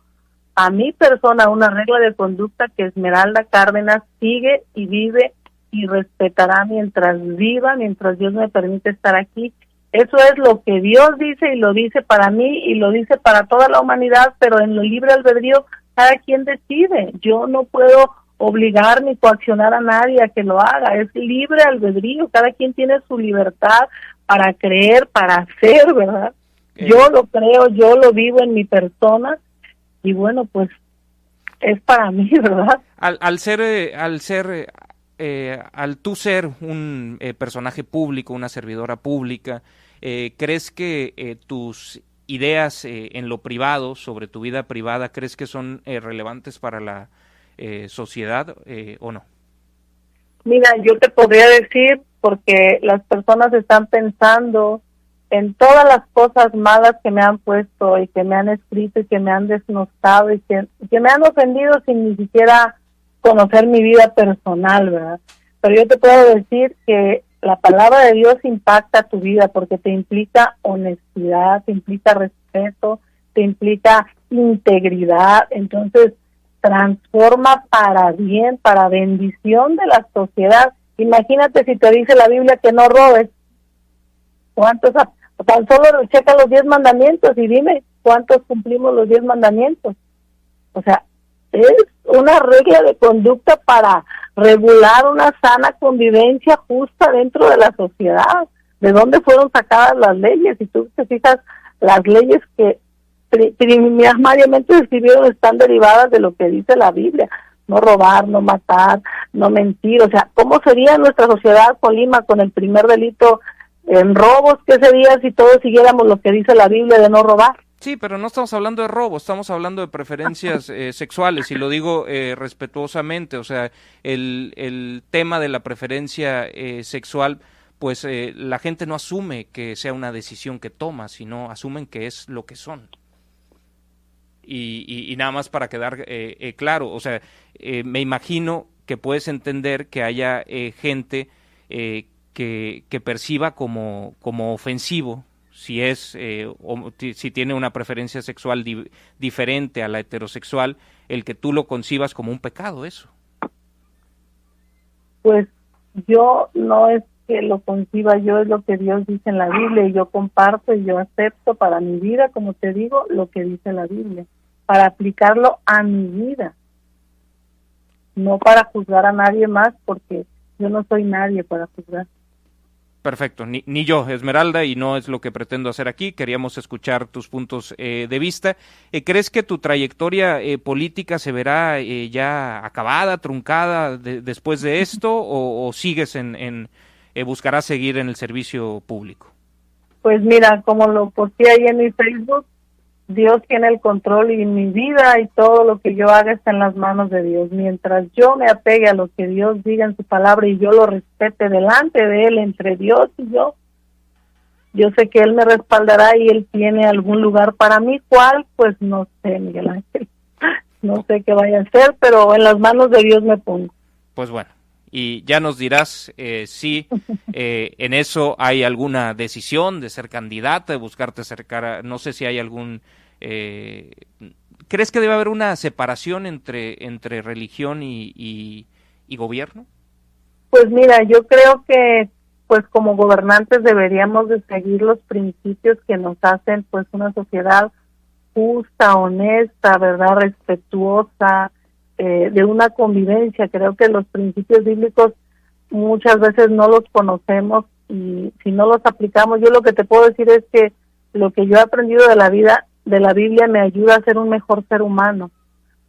a mi persona, una regla de conducta que Esmeralda Cárdenas sigue y vive y respetará mientras viva, mientras Dios me permite estar aquí. Eso es lo que Dios dice, y lo dice para mí y lo dice para toda la humanidad, pero en lo libre albedrío cada quien decide. Yo no puedo obligar ni coaccionar a nadie a que lo haga, es libre albedrío, cada quien tiene su libertad para creer, para hacer, ¿verdad? Yo lo creo, yo lo vivo en mi persona, y bueno, pues es para mí, ¿verdad? Al tú ser un personaje público, una servidora pública, ¿crees que tus ideas en lo privado, sobre tu vida privada, crees que son relevantes para la sociedad o no? Mira, yo te podría decir, porque las personas están pensando en todas las cosas malas que me han puesto y que me han escrito y que me han desnostado y que me han ofendido sin ni siquiera conocer mi vida personal, ¿verdad? Pero yo te puedo decir que la palabra de Dios impacta tu vida, porque te implica honestidad, te implica respeto, te implica integridad. Entonces, transforma para bien, para bendición de la sociedad. Imagínate si te dice la Biblia que no robes. ¿Cuántos? Tan solo checa los 10 mandamientos y dime cuántos cumplimos los 10 mandamientos. O sea, es una regla de conducta para regular una sana convivencia justa dentro de la sociedad. ¿De dónde fueron sacadas las leyes? Si tú te fijas, las leyes que primariamente se escribieron están derivadas de lo que dice la Biblia. No robar, no matar, no mentir. O sea, ¿cómo sería nuestra sociedad, Colima, con el primer delito en robos? ¿Qué sería si todos siguiéramos lo que dice la Biblia de no robar? Sí, pero no estamos hablando de robo, estamos hablando de preferencias sexuales, y lo digo respetuosamente. O sea, el tema de la preferencia sexual, pues la gente no asume que sea una decisión que toma, sino asumen que es lo que son. Y nada más para quedar claro, o sea, me imagino que puedes entender que haya gente que perciba como ofensivo, si es si tiene una preferencia sexual diferente a la heterosexual, el que tú lo concibas como un pecado, eso. Pues yo no es que lo conciba yo, es lo que Dios dice en la Biblia, y yo comparto y yo acepto para mi vida, como te digo, lo que dice la Biblia, para aplicarlo a mi vida, no para juzgar a nadie más, porque yo no soy nadie para juzgar. Perfecto, ni yo, Esmeralda, y no es lo que pretendo hacer aquí. Queríamos escuchar tus puntos de vista. ¿Crees que tu trayectoria política se verá ya acabada, truncada después de esto, o sigues buscarás seguir en el servicio público? Pues mira, como lo posteé ahí en mi Facebook, Dios tiene el control, y mi vida y todo lo que yo haga está en las manos de Dios. Mientras yo me apegue a lo que Dios diga en su palabra y yo lo respete delante de Él, entre Dios y yo sé que Él me respaldará y Él tiene algún lugar para mí. ¿Cuál? Pues no sé, Miguel Ángel. No sé qué vaya a hacer, pero en las manos de Dios me pongo. Pues bueno, y ya nos dirás si en eso hay alguna decisión de ser candidata, de buscarte acercar no sé si hay algún... ¿Crees que debe haber una separación entre religión y gobierno? Pues mira, yo creo que pues como gobernantes deberíamos de seguir los principios que nos hacen pues una sociedad justa, honesta, ¿verdad?, respetuosa, de una convivencia. Creo que los principios bíblicos muchas veces no los conocemos, y si no los aplicamos, yo lo que te puedo decir es que lo que yo he aprendido de la vida, de la Biblia, me ayuda a ser un mejor ser humano,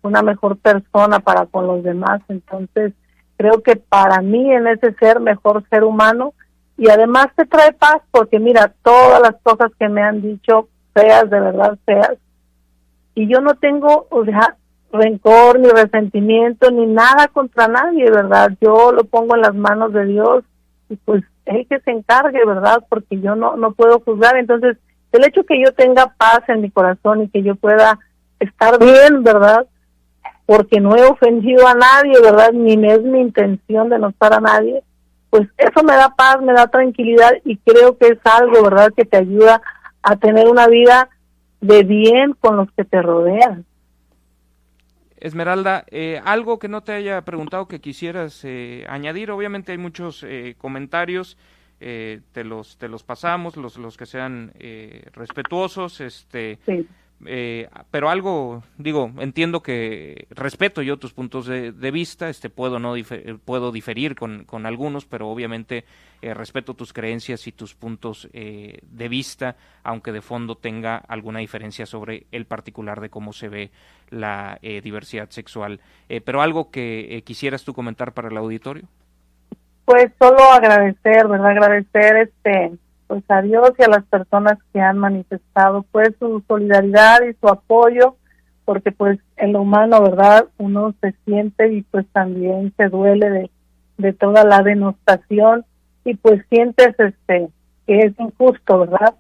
una mejor persona para con los demás. Entonces creo que para mí en ese ser mejor ser humano, y además te trae paz, porque mira, todas las cosas que me han dicho, feas, de verdad feas, y yo no tengo, o sea, rencor, ni resentimiento, ni nada contra nadie, ¿verdad? Yo lo pongo en las manos de Dios, y pues Él que se encargue, ¿verdad? Porque yo no puedo juzgar. Entonces, el hecho que yo tenga paz en mi corazón y que yo pueda estar bien, ¿verdad?, porque no he ofendido a nadie, ¿verdad?, ni es mi intención denostar a nadie, pues eso me da paz, me da tranquilidad, y creo que es algo, ¿verdad?, que te ayuda a tener una vida de bien con los que te rodean. Esmeralda, algo que no te haya preguntado que quisieras añadir. Obviamente hay muchos comentarios, te los pasamos, los que sean respetuosos, sí. Pero algo, digo, entiendo que respeto yo tus puntos de vista, puedo diferir con algunos, pero obviamente respeto tus creencias y tus puntos de vista, aunque de fondo tenga alguna diferencia sobre el particular de cómo se ve la diversidad sexual. Pero algo que quisieras tú comentar para el auditorio. Pues solo agradecer, ¿verdad? Agradecer pues a Dios y a las personas que han manifestado pues su solidaridad y su apoyo, porque pues en lo humano, ¿verdad?, uno se siente y pues también se duele de toda la denostación, y pues sientes que es injusto, ¿verdad?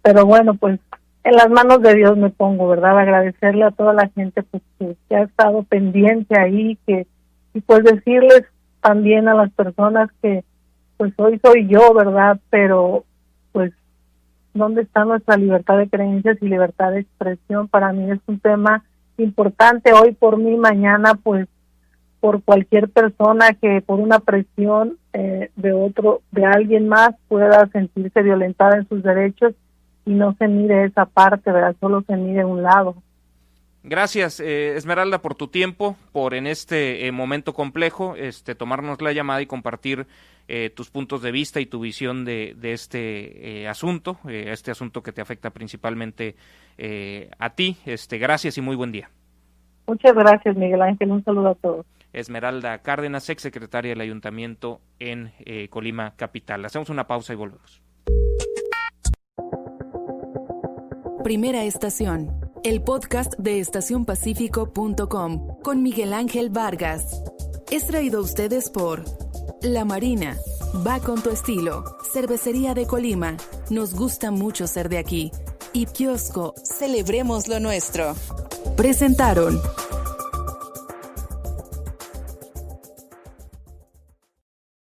Pero bueno, pues en las manos de Dios me pongo, ¿verdad? Agradecerle a toda la gente pues que ha estado pendiente ahí, y pues decirles también a las personas que pues hoy soy yo, ¿verdad? Pero pues ¿dónde está nuestra libertad de creencias y libertad de expresión? Para mí es un tema importante, hoy por mí, mañana pues por cualquier persona que por una presión de alguien más pueda sentirse violentada en sus derechos y no se mire esa parte, ¿verdad? Solo se mire un lado. Gracias, Esmeralda, por tu tiempo, por en este momento complejo, tomarnos la llamada y compartir tus puntos de vista y tu visión de este asunto, este asunto que te afecta principalmente a ti. Gracias y muy buen día. Muchas gracias, Miguel Ángel. Un saludo a todos. Esmeralda Cárdenas, exsecretaria del Ayuntamiento en Colima Capital. Hacemos una pausa y volvemos. Primera estación, el podcast de estacionpacífico.com con Miguel Ángel Vargas. Es traído a ustedes por La Marina, va con tu estilo, Cervecería de Colima, nos gusta mucho ser de aquí, y Kiosco, celebremos lo nuestro. Presentaron